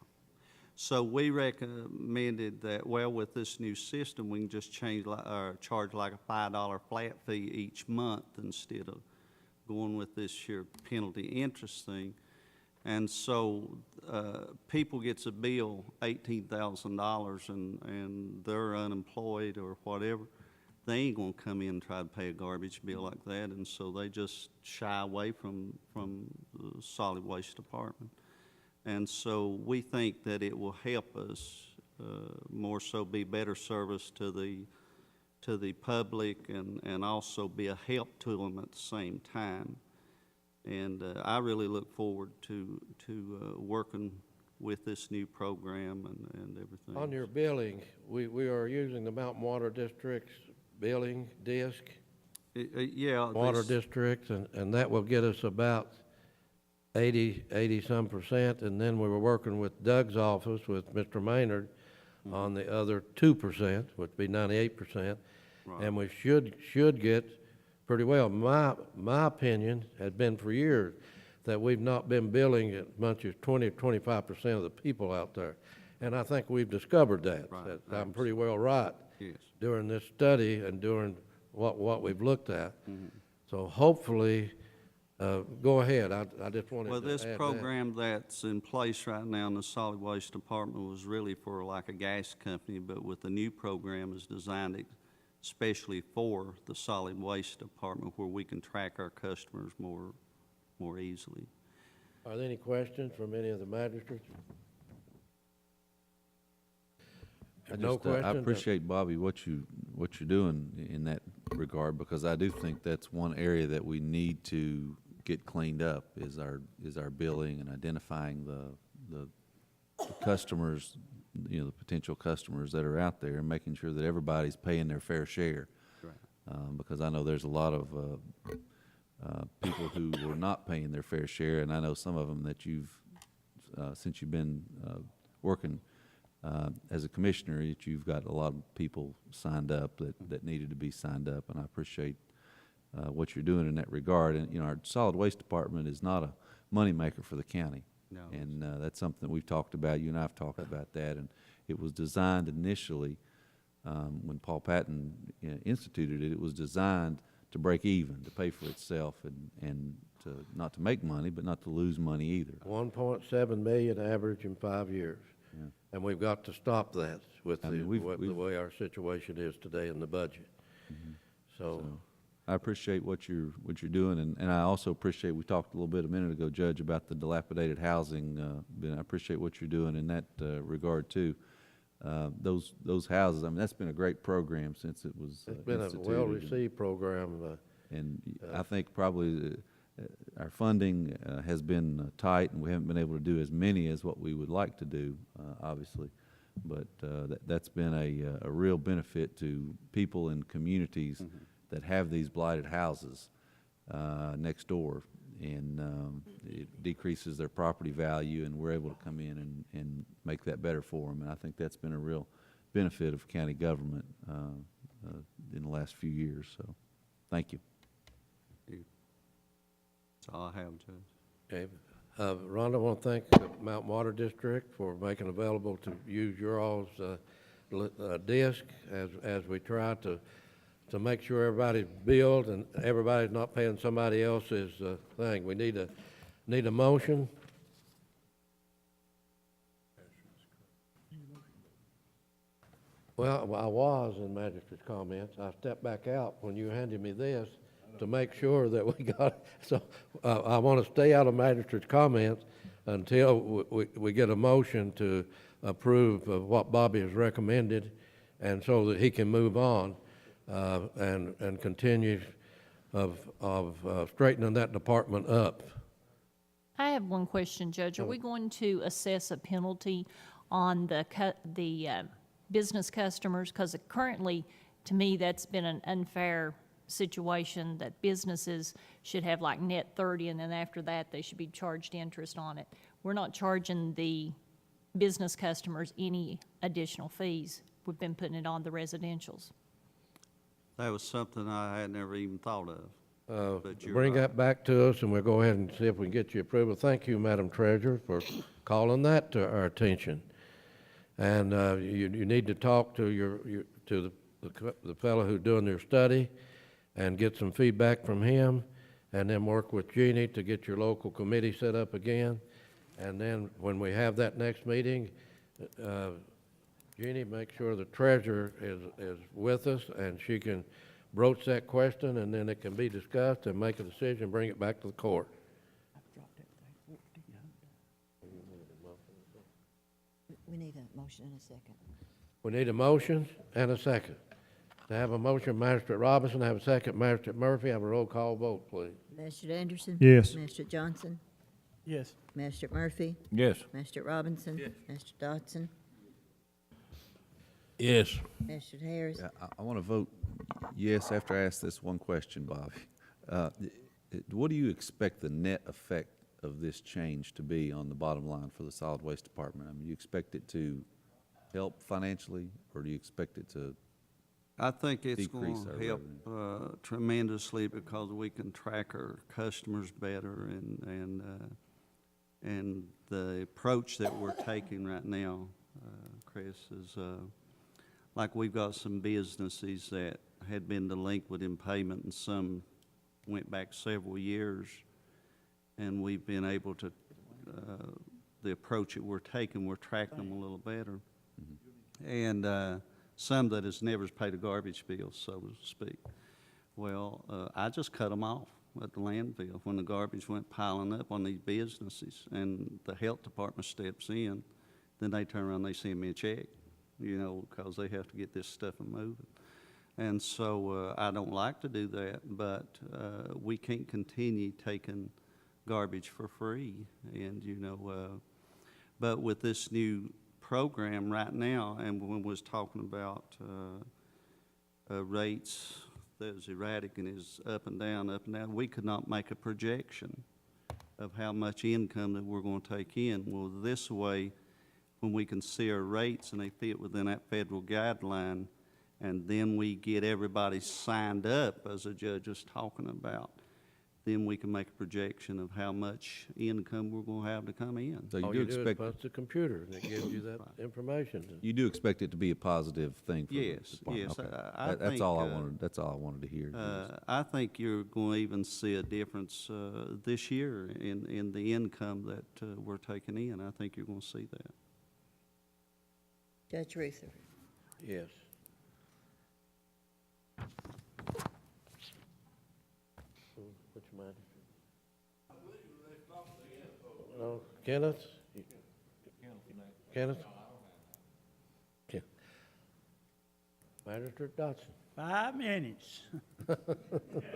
So we recommended that, well, with this new system, we can just charge like a $5 flat fee each month instead of going with this here penalty interest thing. And so people gets a bill, $18,000, and they're unemployed or whatever. They ain't gonna come in and try to pay a garbage bill like that, and so they just shy away from the solid waste department. And so we think that it will help us more so be better service to the public and also be a help to them at the same time. And I really look forward to working with this new program and everything. On your billing, we are using the Mountain Water District's billing disc. Yeah. Water districts, and that will get us about 80-some percent, and then we were working with Doug's office with Mr. Maynard on the other 2%, which would be 98%, right. And we should get pretty well. My opinion has been for years that we've not been billing as much as 20-25% of the people out there, and I think we've discovered that. Right. That I'm pretty well right. Yes. During this study and during what we've looked at. Mm-hmm. So hopefully, go ahead. I just wanted to Well, this add program that's in place right now in the solid waste department was really for like a gas company, but with the new program is designed especially for the solid waste department where we can track our customers more easily. Are there any questions from any of the magistrates? No questions? I appreciate, Bobby, what you're doing in that regard, because I do think that's one area that we need to get cleaned up is our billing and identifying the customers, the potential customers that are out there, and making sure that everybody's paying their fair share. Right. Because I know there's a lot of people who were not paying their fair share, and I know some of them that since you've been working as a commissioner, that you've got a lot of people signed up that needed to be signed up, and I appreciate what you're doing in that regard. And our solid waste department is not a moneymaker for the county. No. And that's something that we've talked about. You and I have talked about that, and it was designed initially When Paul Patton instituted it, it was designed to break even, to pay for itself, and to, not to make money, but not to lose money either. 1.7 million average in 5 years. Yeah. And we've got to stop that with I mean, the way our situation is today in the budget. So, I appreciate what you're doing, and I also appreciate, we talked a little bit a minute ago, Judge, about the dilapidated housing. I appreciate what you're doing in that regard too. Those houses, I mean, that's been a great program since it was it's been a instituted, well-received program. and I think probably our funding has been tight, and we haven't been able to do as many as what we would like to do, obviously. But that's been a real benefit to people and communities that have these blighted houses next door, and it decreases their property value, and we're able to come in and make that better for them. And I think that's been a real benefit of county government in the last few years. So, thank you. That's all I have, Judge. Okay. Rhonda, I want to thank the Mountain Water District for making available to use your all's disc as we try to make sure everybody's billed and everybody's not paying somebody else's thing. We need a motion. Well, I was in magistrate's comments. I stepped back out when you handed me this to make sure that we got it. So I want to stay out of magistrate's comments until we get a motion to approve of what Bobby has recommended, and so that he can move on and continue of straightening that department up. I have one question, Judge. Are we going to assess a penalty on the business customers? Because currently, to me, that's been an unfair situation that businesses should have like net 30, and then after that, they should be charged interest on it. We're not charging the business customers any additional fees. We've been putting it on the residentials. That was something I had never even thought of. But you're Bring right. that back to us, and we'll go ahead and see if we can get you approval. Thank you, Madam Treasurer, for calling that to our attention. And you need to talk to the fellow who's doing your study and get some feedback from him, and then work with Jeannie to get your local committee set up again. And then when we have that next meeting, Jeannie, make sure the treasurer is with us, and she can broach that question, and then it can be discussed and make a decision, bring it back to the court. We need a motion and a second. We need a motion and a second. To have a motion, Magistrate Robinson, have a second, Magistrate Murphy, have a roll call vote, please. Magistrate Anderson? Yes. Magistrate Johnson? Yes. Magistrate Murphy? Yes. Magistrate Robinson? Yes. Magistrate Dodson? Yes. Magistrate Harris? Yeah, I want to vote yes after I ask this one question, Bobby. What do you expect the net effect of this change to be on the bottom line for the solid waste department? I mean, do you expect it to help financially, or do you expect it to I think it's decrease going our to help revenue? tremendously, because we can track our customers better, and the approach that we're taking right now, Chris, is like we've got some businesses that had been delinquent in payment, and some went back several years, and we've been able to, the approach that we're taking, we're tracking them a little better. And some that has never paid a garbage bill, so to speak. Well, I just cut them off at the landfill when the garbage went piling up on these businesses, and the health department steps in, then they turn around and they send me a check, you know, because they have to get this stuff moving. And so I don't like to do that, but we can't continue taking garbage for free. And, you know, but with this new program right now, and when we was talking about rates that is erratic and is up and down, we could not make a projection of how much income that we're going to take in. Well, this way, when we can see our rates and they fit within that federal guideline, and then we get everybody signed up, as the judge was talking about, then we can make a projection of how much income we're gonna have to come in. So you All do you do is expect, punch the computer, and it gives you that information. you do expect it to be a positive thing for the Yes, department? yes, Okay. I That's think, all I wanted, that's all I wanted to hear. I think you're going to even see a difference this year in the income that we're taking in. I think you're going to see that. Judge Ruther. Yes. Which magistrate? No, Kenneth? Kenneth? Ken- Magistrate Dodson. 5 minutes.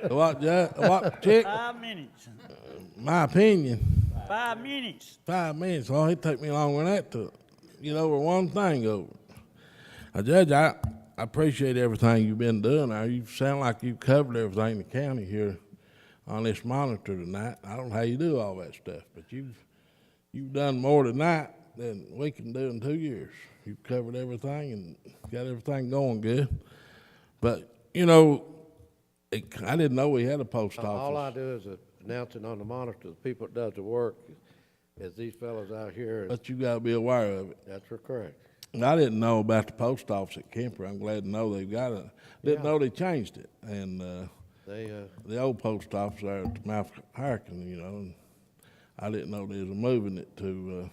What, Judge? What, Chick? 5 minutes. My opinion, 5 minutes. 5 minutes. Oh, it take me longer than that to get over one thing over. Judge, I appreciate everything you've been doing there. You sound like you've covered everything in the county here on this monitor tonight. I don't know how you do all that stuff, but you've done more tonight than we can do in 2 years. You've covered everything and got everything going good. But, you know, I didn't know we had a post office. All I do is announce it on the monitor to the people that does the work, is these fellows out here. But you gotta be aware of it. That's correct. And I didn't know about the post office at Kimper. I'm glad to know they've got it. Didn't know they changed it. And, the old post office there at the mouth of Harkin, you know, and I didn't know they was moving it to,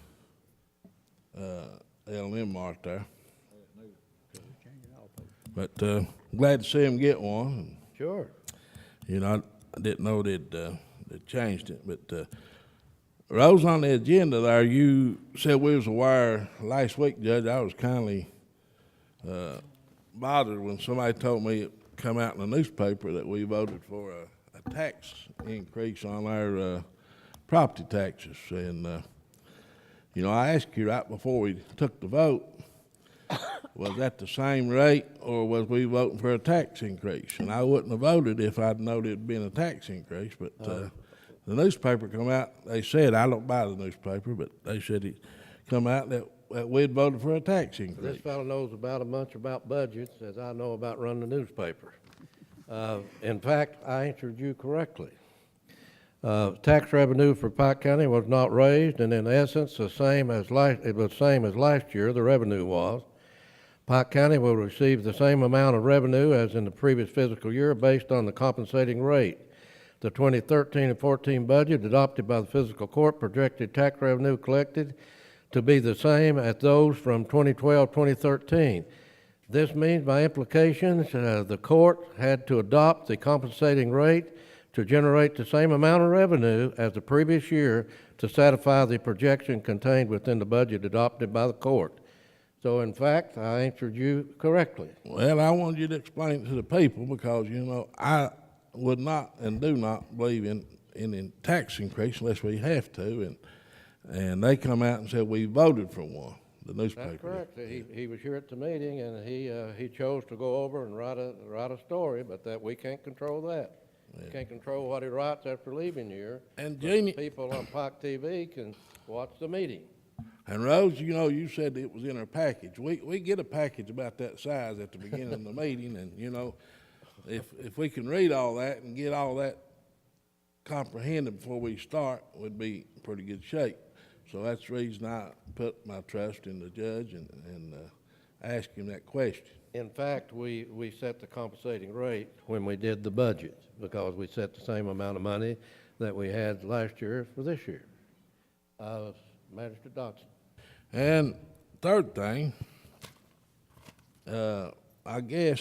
L&M Mart there. But, glad to see them get one. Sure. You know, I didn't know they'd changed it, but, Rose, on the agenda there, you said we was aware last week, Judge. I was kindly bothered when somebody told me it come out in the newspaper that we voted for a tax increase on our property taxes. And, you know, I asked you right before we took the vote, was that the same rate or was we voting for a tax increase? And I wouldn't have voted if I'd known it'd been a tax increase, but the newspaper come out, they said, I don't buy the newspaper, but they said it come out that we'd voted for a tax increase. This fellow knows about as much about budgets as I know about running the newspaper. In fact, I answered you correctly. Tax revenue for Pike County was not raised, and in essence, it was same as last year, the revenue was. Pike County will receive the same amount of revenue as in the previous fiscal year based on the compensating rate. The 2013 and 14 budget adopted by the fiscal court projected tax revenue collected to be the same as those from 2012-2013. This means by implications, the court had to adopt the compensating rate to generate the same amount of revenue as the previous year to satisfy the projection contained within the budget adopted by the court. So in fact, I answered you correctly. Well, I wanted you to explain it to the people because, you know, I would not and do not believe in tax increase unless we have to, and they come out and said we voted for one, the newspaper. That's correct. He was here at the meeting, and he chose to go over and write a story, but that we can't control that. Yeah. We can't control what he writes after leaving here. And Jeannie, people on Pike TV can watch the meeting. And Rose, you know, you said it was in our package. We get a package about that size at the beginning of the meeting, and you know, if we can read all that and get all that comprehended before we start, we'd be in pretty good shape. So that's the reason I put my trust in the judge and asked him that question. In fact, we set the compensating rate when we did the budget because we set the same amount of money that we had last year for this year. Magistrate Dodson. And third thing, I guess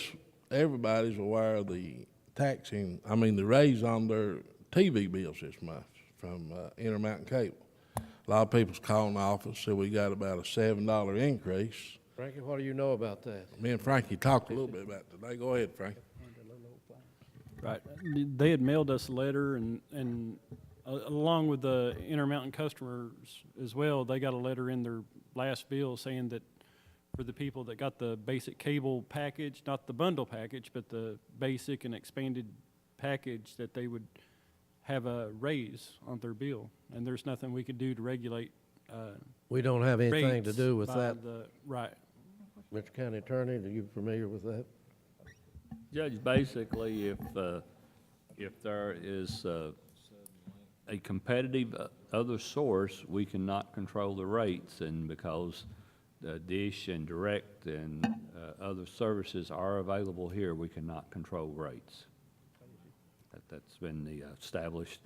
everybody's aware of the the raise on their TV bills this month from Intermountain Cable. A lot of people's calling the office, said we got about a $7 increase. Frankie, what do you know about that? Me and Frankie talked a little bit about it today. Go ahead, Frankie. Right. They had mailed us a letter, and along with the Intermountain customers as well, they got a letter in their last bill saying that for the people that got the basic cable package, not the bundle package, but the basic and expanded package, that they would have a raise on their bill. And there's nothing we could do to regulate we don't have anything to do with that. Right. Mr. County Attorney, are you familiar with that? Judge, basically, if there is a competitive other source, we cannot control the rates, and because Dish and Direct and other services are available here, we cannot control rates. That's been the established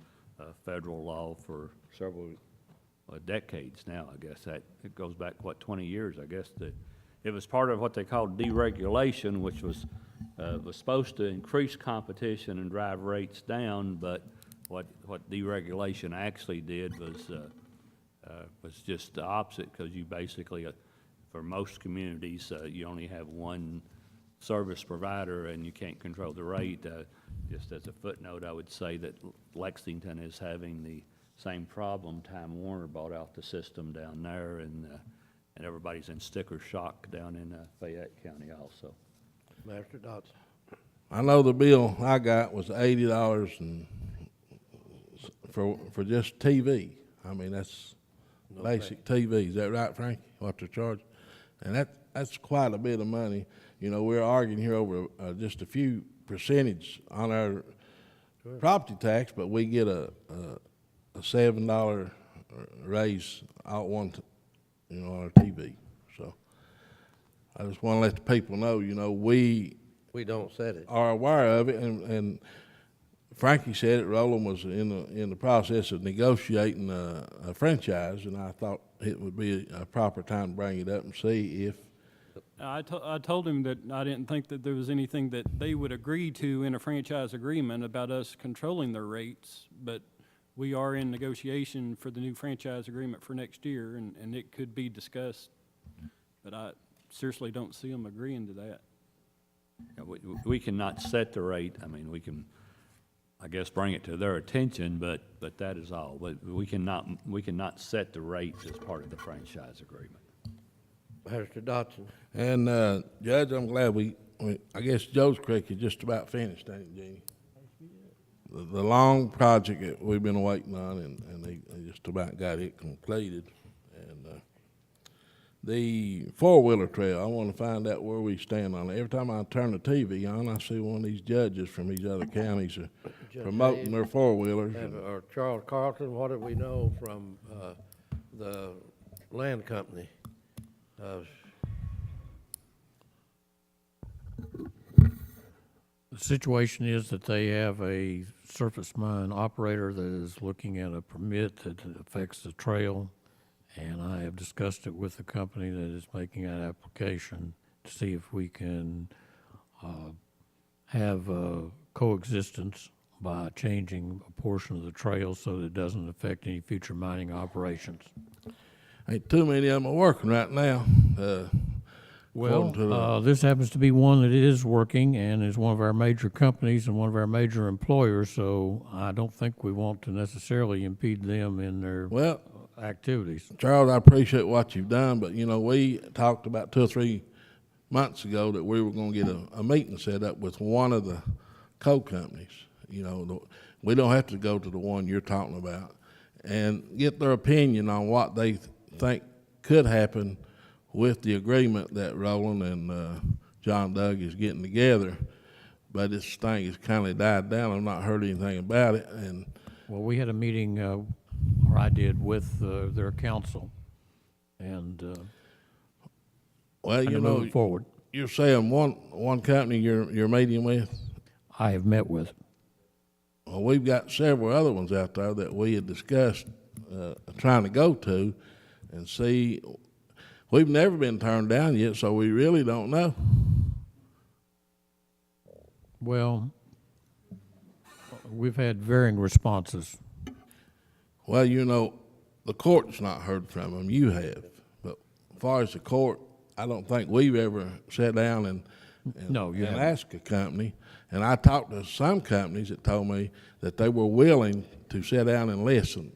federal law for several decades now, I guess. It goes back, 20 years, I guess. It was part of what they called deregulation, which was supposed to increase competition and drive rates down, but what deregulation actually did was just the opposite, because you basically, for most communities, you only have one service provider and you can't control the rate. Just as a footnote, I would say that Lexington is having the same problem. Time Warner bought out the system down there, and everybody's in sticker shock down in Fayette County also. Master Dodson. I know the bill I got was $80 and for just TV. I mean, that's basic TV. Is that right, Frankie? What they're charging? And that's quite a bit of money. You know, we're arguing here over just a few percentage on our property tax, but we get a $7 raise out on our TV. So I just want to let the people know, we don't set it. Are aware of it, and Frankie said it. Roland was in the process of negotiating a franchise, and I thought it would be a proper time to bring it up and see if. I told him that I didn't think that there was anything that they would agree to in a franchise agreement about us controlling their rates, but we are in negotiation for the new franchise agreement for next year, and it could be discussed, but I seriously don't see them agreeing to that. Yeah, we cannot set the rate. I mean, we can, I guess, bring it to their attention, but that is all. But we cannot set the rate as part of the franchise agreement. Mr. Dodson. And Judge, I'm glad I guess Joe's Creek is just about finished, ain't it, Jeannie? The long project that we've been waiting on, and they just about got it completed. And the four-wheeler trail, I want to find out where we stand on it. Every time I turn the TV on, I see one of these judges from these other counties are promoting their four-wheelers. Or Charles Carlton, what do we know from the land company? The situation is that they have a surface mine operator that is looking at a permit that affects the trail, and I have discussed it with the company that is making that application to see if we can have coexistence by changing a portion of the trail so that it doesn't affect any future mining operations. Ain't too many of them are working right now. This happens to be one that is working and is one of our major companies and one of our major employers, so I don't think we want to necessarily impede them in their activities. Charles, I appreciate what you've done, but, we talked about 2 or 3 months ago that we were going to get a meeting set up with one of the coal companies. We don't have to go to the one you're talking about, and get their opinion on what they think could happen with the agreement that Roland and John Doug is getting together. But this thing has kind of died down. I've not heard anything about it. And well, we had a meeting, or I did, with their council, and moving forward. You're saying one company you're meeting with? I have met with. Well, we've got several other ones out there that we had discussed trying to go to and see. We've never been turned down yet, so we really don't know. Well, we've had varying responses. Well, the court's not heard from them. You have. But as far as the court, I don't think we've ever sat down and asked a company. And I talked to some companies that told me that they were willing to sit down and listen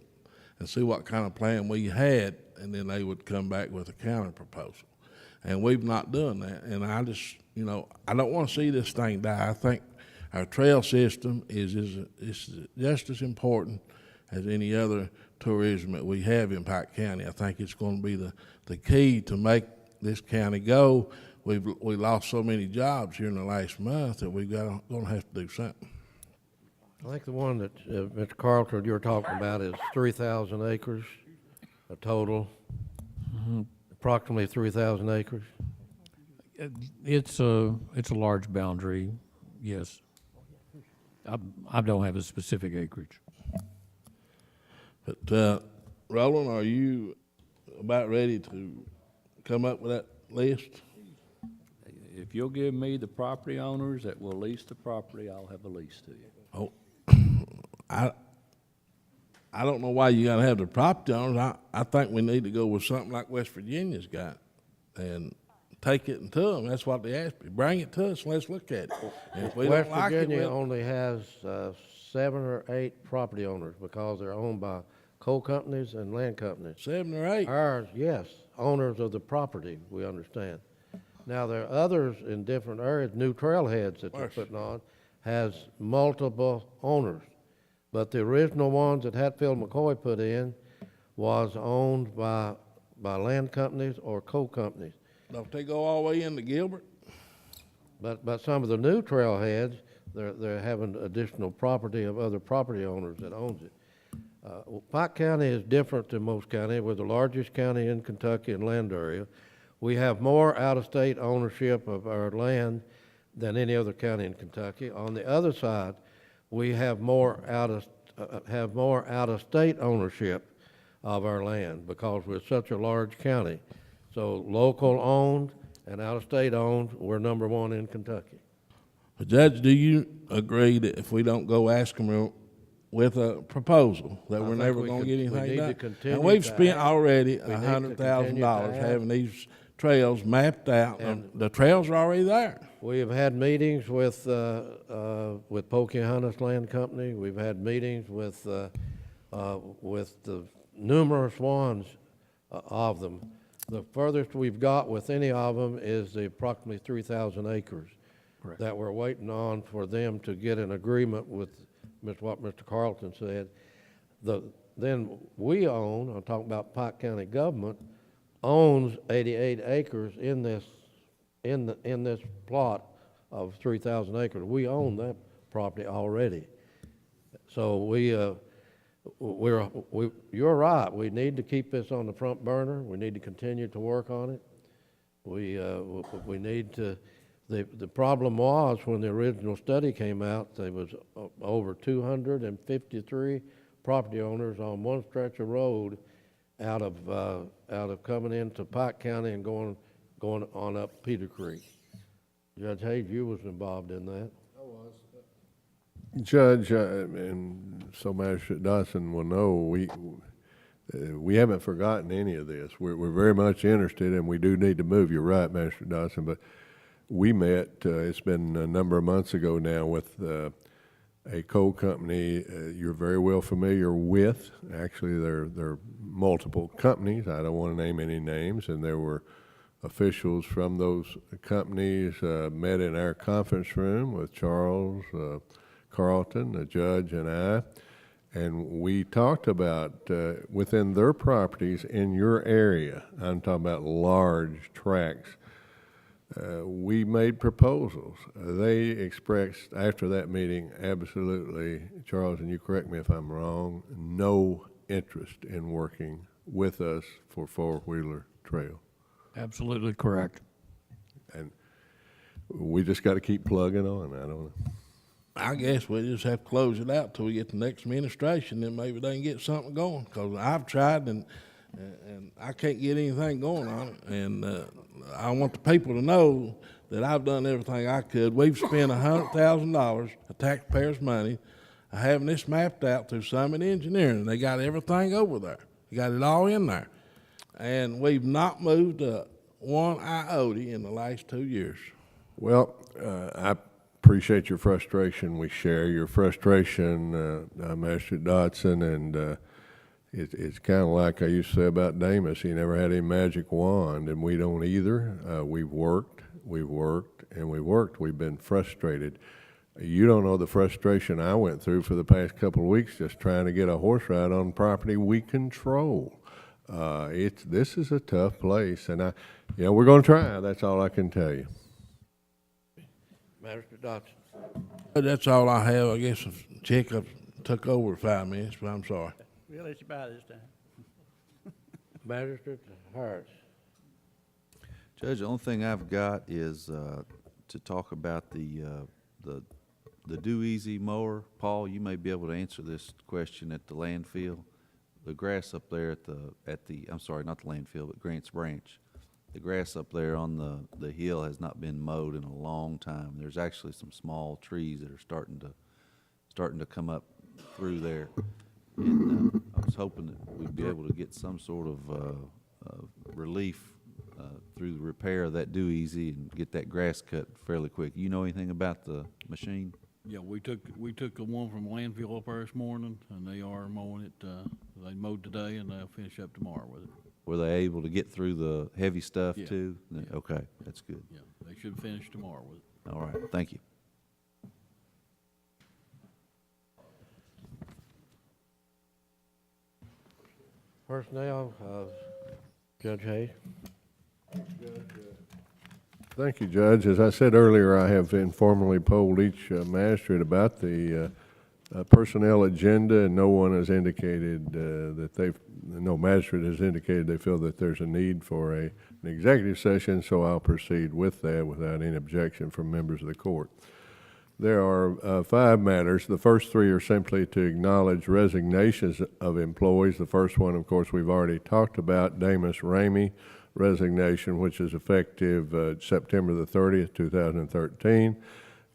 and see what kind of plan we had, and then they would come back with a counter proposal. And we've not done that. And I just, I don't want to see this thing die. I think our trail system is just as important as any other tourism that we have in Pike County. I think it's going to be the key to make this county go. We lost so many jobs here in the last month that we're going to have to do something. I think the one that, Mr. Carlton, you were talking about is 3,000 acres, a total, approximately 3,000 acres. It's a large boundary, yes. I don't have a specific acreage. But, Roland, are you about ready to come up with that list? If you'll give me the property owners that will lease the property, I'll have a lease to you. Oh, I don't know why you gotta have the property owners. I think we need to go with something like West Virginia's got and take it to them. That's what they asked me. Bring it to us and let's look at it. And if we West don't like it, Virginia we'll- only has 7 or 8 property owners because they're owned by coal companies and land companies. 7 or 8. Ours, yes, owners of the property, we understand. Now, there are others in different areas, new trailheads that they're putting on, has multiple owners. But the original ones that Hatfield McCoy put in was owned by land companies or coal companies. Don't they go all the way into Gilbert? But some of the new trailheads, they're having additional property of other property owners that owns it. Pike County is different than most counties. We're the largest county in Kentucky in land area. We have more out-of-state ownership of our land than any other county in Kentucky. On the other side, we have more out-of-state ownership of our land because we're such a large county. So local owned and out-of-state owned, we're number 1 in Kentucky. Judge, do you agree that if we don't go ask them with a proposal, that we're think never we gonna could- get we anything need to done? continue And we've to spent ask. already We need to $100,000 continue to having these trails mapped out, and the trails are already there. We have had meetings with Pocahontas Land Company. We've had meetings with the numerous ones of them. The furthest we've got with any of them is the approximately 3,000 acres that we're waiting on for them to get an agreement with what Mr. Carlton said. Then we own, I'm talking about Pike County government, owns 88 acres in this plot of 3,000 acres. We own that property already. So you're right. We need to keep this on the front burner. We need to continue to work on it. We need to. The problem was when the original study came out, there was over 253 property owners on one stretch of road out of coming into Pike County and going on up Peter Creek. Judge Hayes, you was involved in that. Judge, and so Magistrate Dodson will know, we haven't forgotten any of this. We're very much interested, and we do need to move. You're right, Magistrate Dodson, but we met, it's been a number of months ago now, with a coal company you're very well familiar with. Actually, there are multiple companies. I don't want to name any names, and there were officials from those companies met in our conference room with Charles Carlton, the judge, and I, and we talked about within their properties in your area, I'm talking about large tracts, we made proposals. They expressed after that meeting absolutely, Charles, and you correct me if I'm wrong, no interest in working with us for four-wheeler trail. Absolutely correct. And we just got to keep plugging on. I don't know. I guess we just have to close it out till we get the next administration, then maybe they can get something going. Because I've tried and I can't get anything going on it. And I want the people to know that I've done everything I could. We've spent $100,000 of taxpayers' money having this mapped out through Summit Engineering. They got everything over there. They got it all in there. And we've not moved one iota in the last 2 years. Well, I appreciate your frustration. We share your frustration, Master Dodson, and it's kind of like I used to say about Damas. He never had any magic wand, and we don't either. We've worked, and we worked. We've been frustrated. You don't know the frustration I went through for the past couple of weeks just trying to get a horse ride on property we control. This is a tough place, and we're going to try. That's all I can tell you. Magistrate Dodson. That's all I have. I guess the checkup took over 5 minutes, but I'm sorry. We'll let you buy this time. Magistrate Harris. Judge, the only thing I've got is to talk about the Do Easy mower. Paul, you may be able to answer this question at the landfill. The grass up there at the I'm sorry, not the landfill, but Grants Branch. The grass up there on the hill has not been mowed in a long time. There's actually some small trees that are starting to come up through there. And I was hoping that we'd be able to get some sort of relief through the repair of that Do Easy and get that grass cut fairly quick. You know anything about the machine? Yeah, we took the one from landfill up there this morning, and they are mowing it. They mowed today, and they'll finish up tomorrow with it. Were they able to get through the heavy stuff Yeah. too? Yeah. Okay, that's good. Yeah, they should finish tomorrow with it. All right, thank you. Personnel, Judge Hayes. Thank you, Judge. As I said earlier, I have informally polled each magistrate about the personnel agenda, and no one has indicated no magistrate has indicated they feel that there's a need for an executive session, so I'll proceed with that without any objection from members of the court. There are 5 matters. The first 3 are simply to acknowledge resignations of employees. The first one, of course, we've already talked about, Damas Ramey resignation, which is effective September the 30th, 2013.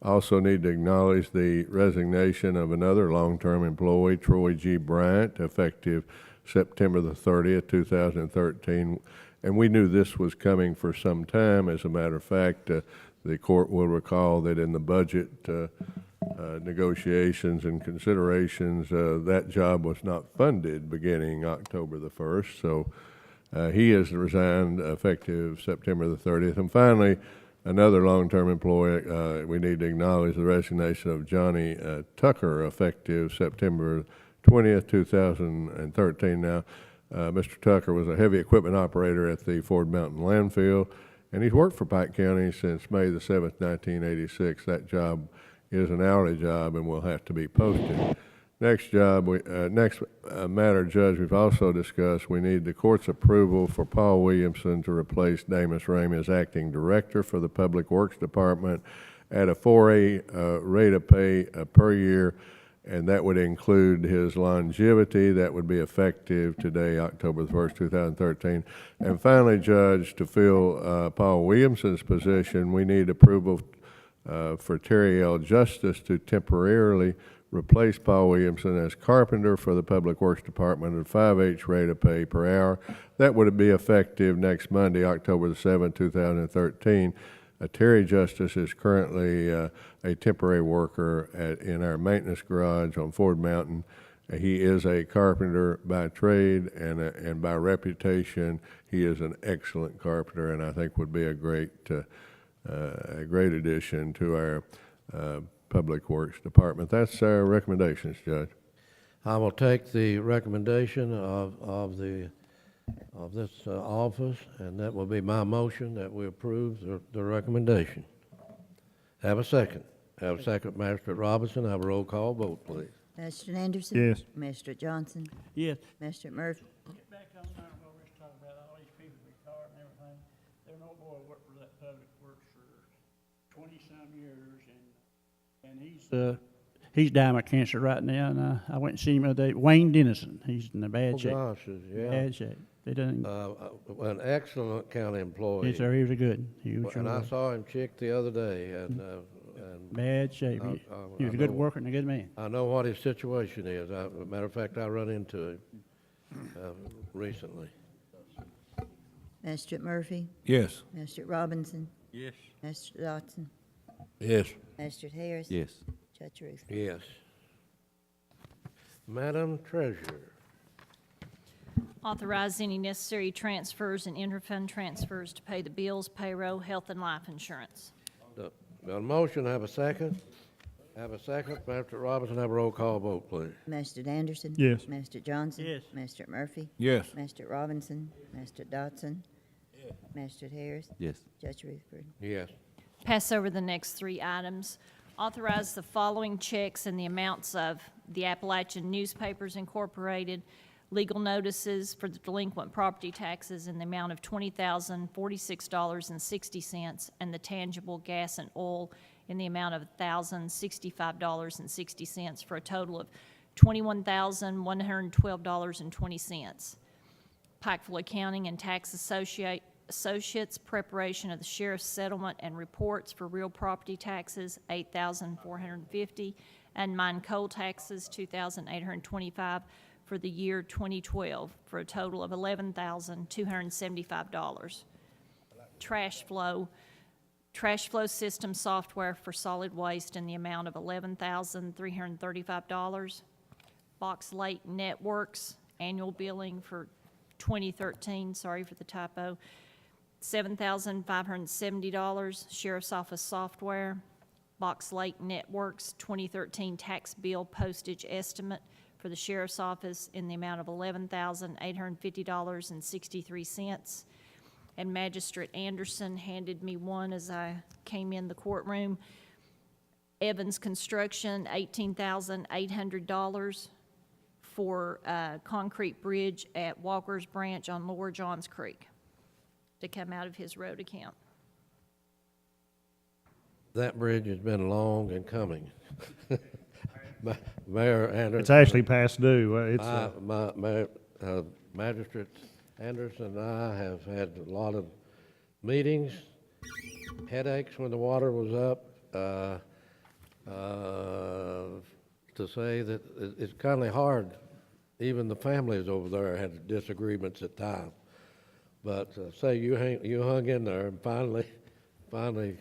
Also need to acknowledge the resignation of another long-term employee, Troy G. Bryant, effective September the 30th, 2013. And we knew this was coming for some time. As a matter of fact, the court will recall that in the budget negotiations and considerations, that job was not funded beginning October the 1st. So he has resigned effective September the 30th. And finally, another long-term employee, we need to acknowledge the resignation of Johnny Tucker, effective September 20th, 2013. Now, Mr. Tucker was a heavy equipment operator at the Ford Mountain landfill, and he's worked for Pike County since May the 7th, 1986. That job is an hourly job and will have to be posted. Next matter, Judge, we've also discussed, we need the court's approval for Paul Williamson to replace Damas Ramey as acting director for the Public Works Department at a 4A rate of pay per year, and that would include his longevity. That would be effective today, October the 1st, 2013. And finally, Judge, to fill Paul Williamson's position, we need approval for Terry L. Justice to temporarily replace Paul Williamson as carpenter for the Public Works Department at a 5H rate of pay per hour. That would be effective next Monday, October the 7th, 2013. Terry Justice is currently a temporary worker in our maintenance garage on Ford Mountain. He is a carpenter by trade and by reputation. He is an excellent carpenter, and I think would be a great addition to our Public Works Department. That's our recommendations, Judge. I will take the recommendation of this office, and that will be my motion that we approve the recommendation. Have a second. Have a second, Magistrate Robinson. Have a roll call vote, please. Magistrate Anderson? Yes. Magistrate Johnson? Yes. Magistrate Murphy? Get back on there while we're talking about all these people retired and everything. There no boy worked for that Public Works for 20-some years, and he's dying of cancer right now, and I went and seen him the other day. Wayne Dennison, he's in a bad shape. Gosh, yeah. Bad shape. They done. An excellent county employee. Yes, sir. He was a good. He was. And I saw him check the other day, and bad shape. He was a good worker and a good man. I know what his situation is. As a matter of fact, I run into him recently. Magistrate Murphy? Yes. Magistrate Robinson? Yes. Magistrate Dotson? Yes. Magistrate Harris? Yes. Judge Ruth? Yes. Madam Treasurer. Authorize any necessary transfers and interfund transfers to pay the bills, payroll, health, and life insurance. Got a motion, have a second? Have a second. Magistrate Robinson, have a roll call vote, please. Magistrate Anderson? Yes. Magistrate Johnson? Yes. Magistrate Murphy? Yes. Magistrate Robinson? Magistrate Dotson? Magistrate Harris? Yes. Judge Rutherford? Yes. Pass over the next 3 items. Authorize the following checks in the amounts of the Appalachian Newspapers Incorporated, legal notices for the delinquent property taxes in the amount of $20,046.60, and the tangible gas and oil in the amount of $1,065.60, for a total of $21,112.20. Pikeville Accounting and Tax Associates, preparation of the sheriff's settlement and reports for real property taxes, $8,450, and mine coal taxes, $2,825 for the year 2012, for a total of $11,275. Trash flow system software for solid waste in the amount of $11,335. Box Lake Networks annual billing for 2013, sorry for the typo, $7,570. Sheriff's Office software. Box Lake Networks 2013 tax bill postage estimate for the Sheriff's Office in the amount of $11,850.63. And Magistrate Anderson handed me one as I came in the courtroom. Evans Construction, $18,800 for a concrete bridge at Walker's Branch on Lower Johns Creek to come out of his road account. That bridge has been long and coming. Mayor Anderson. It's actually past due. Magistrate Anderson and I have had a lot of meetings, headaches when the water was up, to say that it's kind of hard. Even the families over there had disagreements at times. But say you hung in there and finally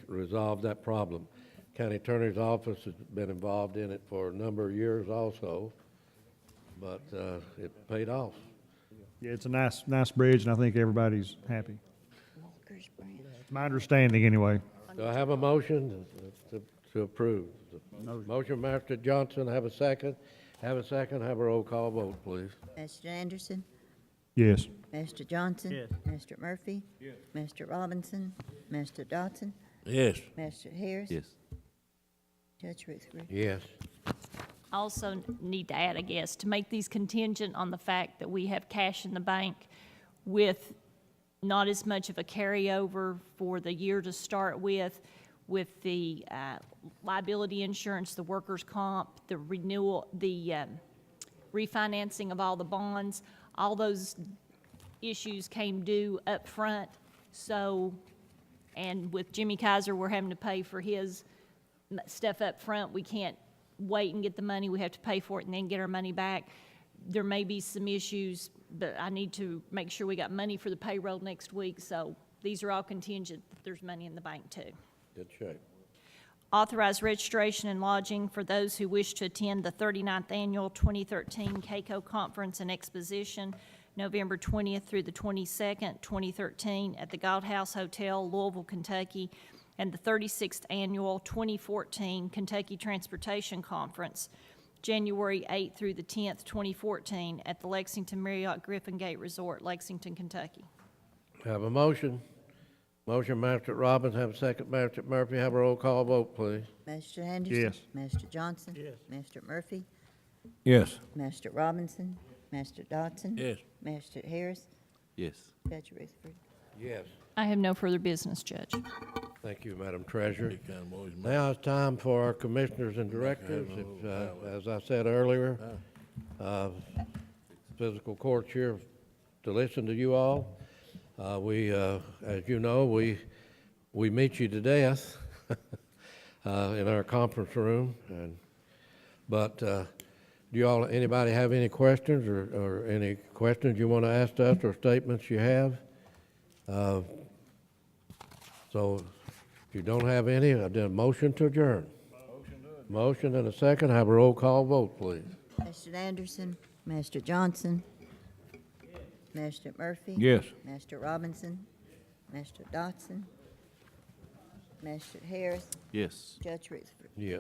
resolved that problem. County Attorney's Office has been involved in it for a number of years also, but it paid off. Yeah, it's a nice bridge, and I think everybody's happy. Walker's Branch. It's my understanding, anyway. Do I have a motion to approve? Motion, Master Johnson, have a second. Have a second, have a roll call vote, please. Mr. Anderson? Yes. Mr. Johnson? Yes. Mr. Murphy? Yes. Mr. Robinson? Mr. Dodson? Yes. Mr. Harris? Yes. Judge Rutherford? Yes. I also need to add, I guess, to make these contingent on the fact that we have cash in the bank with not as much of a carryover for the year to start with the liability insurance, the workers' comp, the renewal, the refinancing of all the bonds. All those issues came due up front. So, and with Jimmy Kaiser, we're having to pay for his stuff up front. We can't wait and get the money. We have to pay for it and then get our money back. There may be some issues, but I need to make sure we got money for the payroll next week. So these are all contingent that there's money in the bank too. Good shape. Authorize registration and lodging for those who wish to attend the 39th Annual 2013 CAECO Conference and Exposition, November 20th through the 22nd, 2013, at the Gold House Hotel, Louisville, Kentucky, and the 36th Annual 2014 Kentucky Transportation Conference, January 8th through the 10th, 2014, at the Lexington Marriott Griffin Gate Resort, Lexington, Kentucky. Have a motion. Motion, Magistrate Robbins, have a second, Magistrate Murphy, have a roll call vote, please. Mr. Anderson? Yes. Mr. Johnson? Yes. Mr. Murphy? Yes. Mr. Robinson? Mr. Dodson? Yes. Mr. Harris? Yes. Judge Rutherford? Yes. I have no further business, Judge. Thank you, Madam Treasurer. Big kind of boys, man. Now it's time for our commissioners and directors. If, as I said earlier, Fiscal Court's here to listen to you all. As you know, we meet you to death in our conference room. But do anybody have any questions or any questions you want to ask us or statements you have? So if you don't have any, I did a motion to adjourn. Motion and a second. Have a roll call vote, please. Mr. Anderson? Mr. Johnson? Mr. Murphy? Yes. Mr. Robinson? Mr. Dodson? Mr. Harris? Yes. Judge Rutherford? Yeah.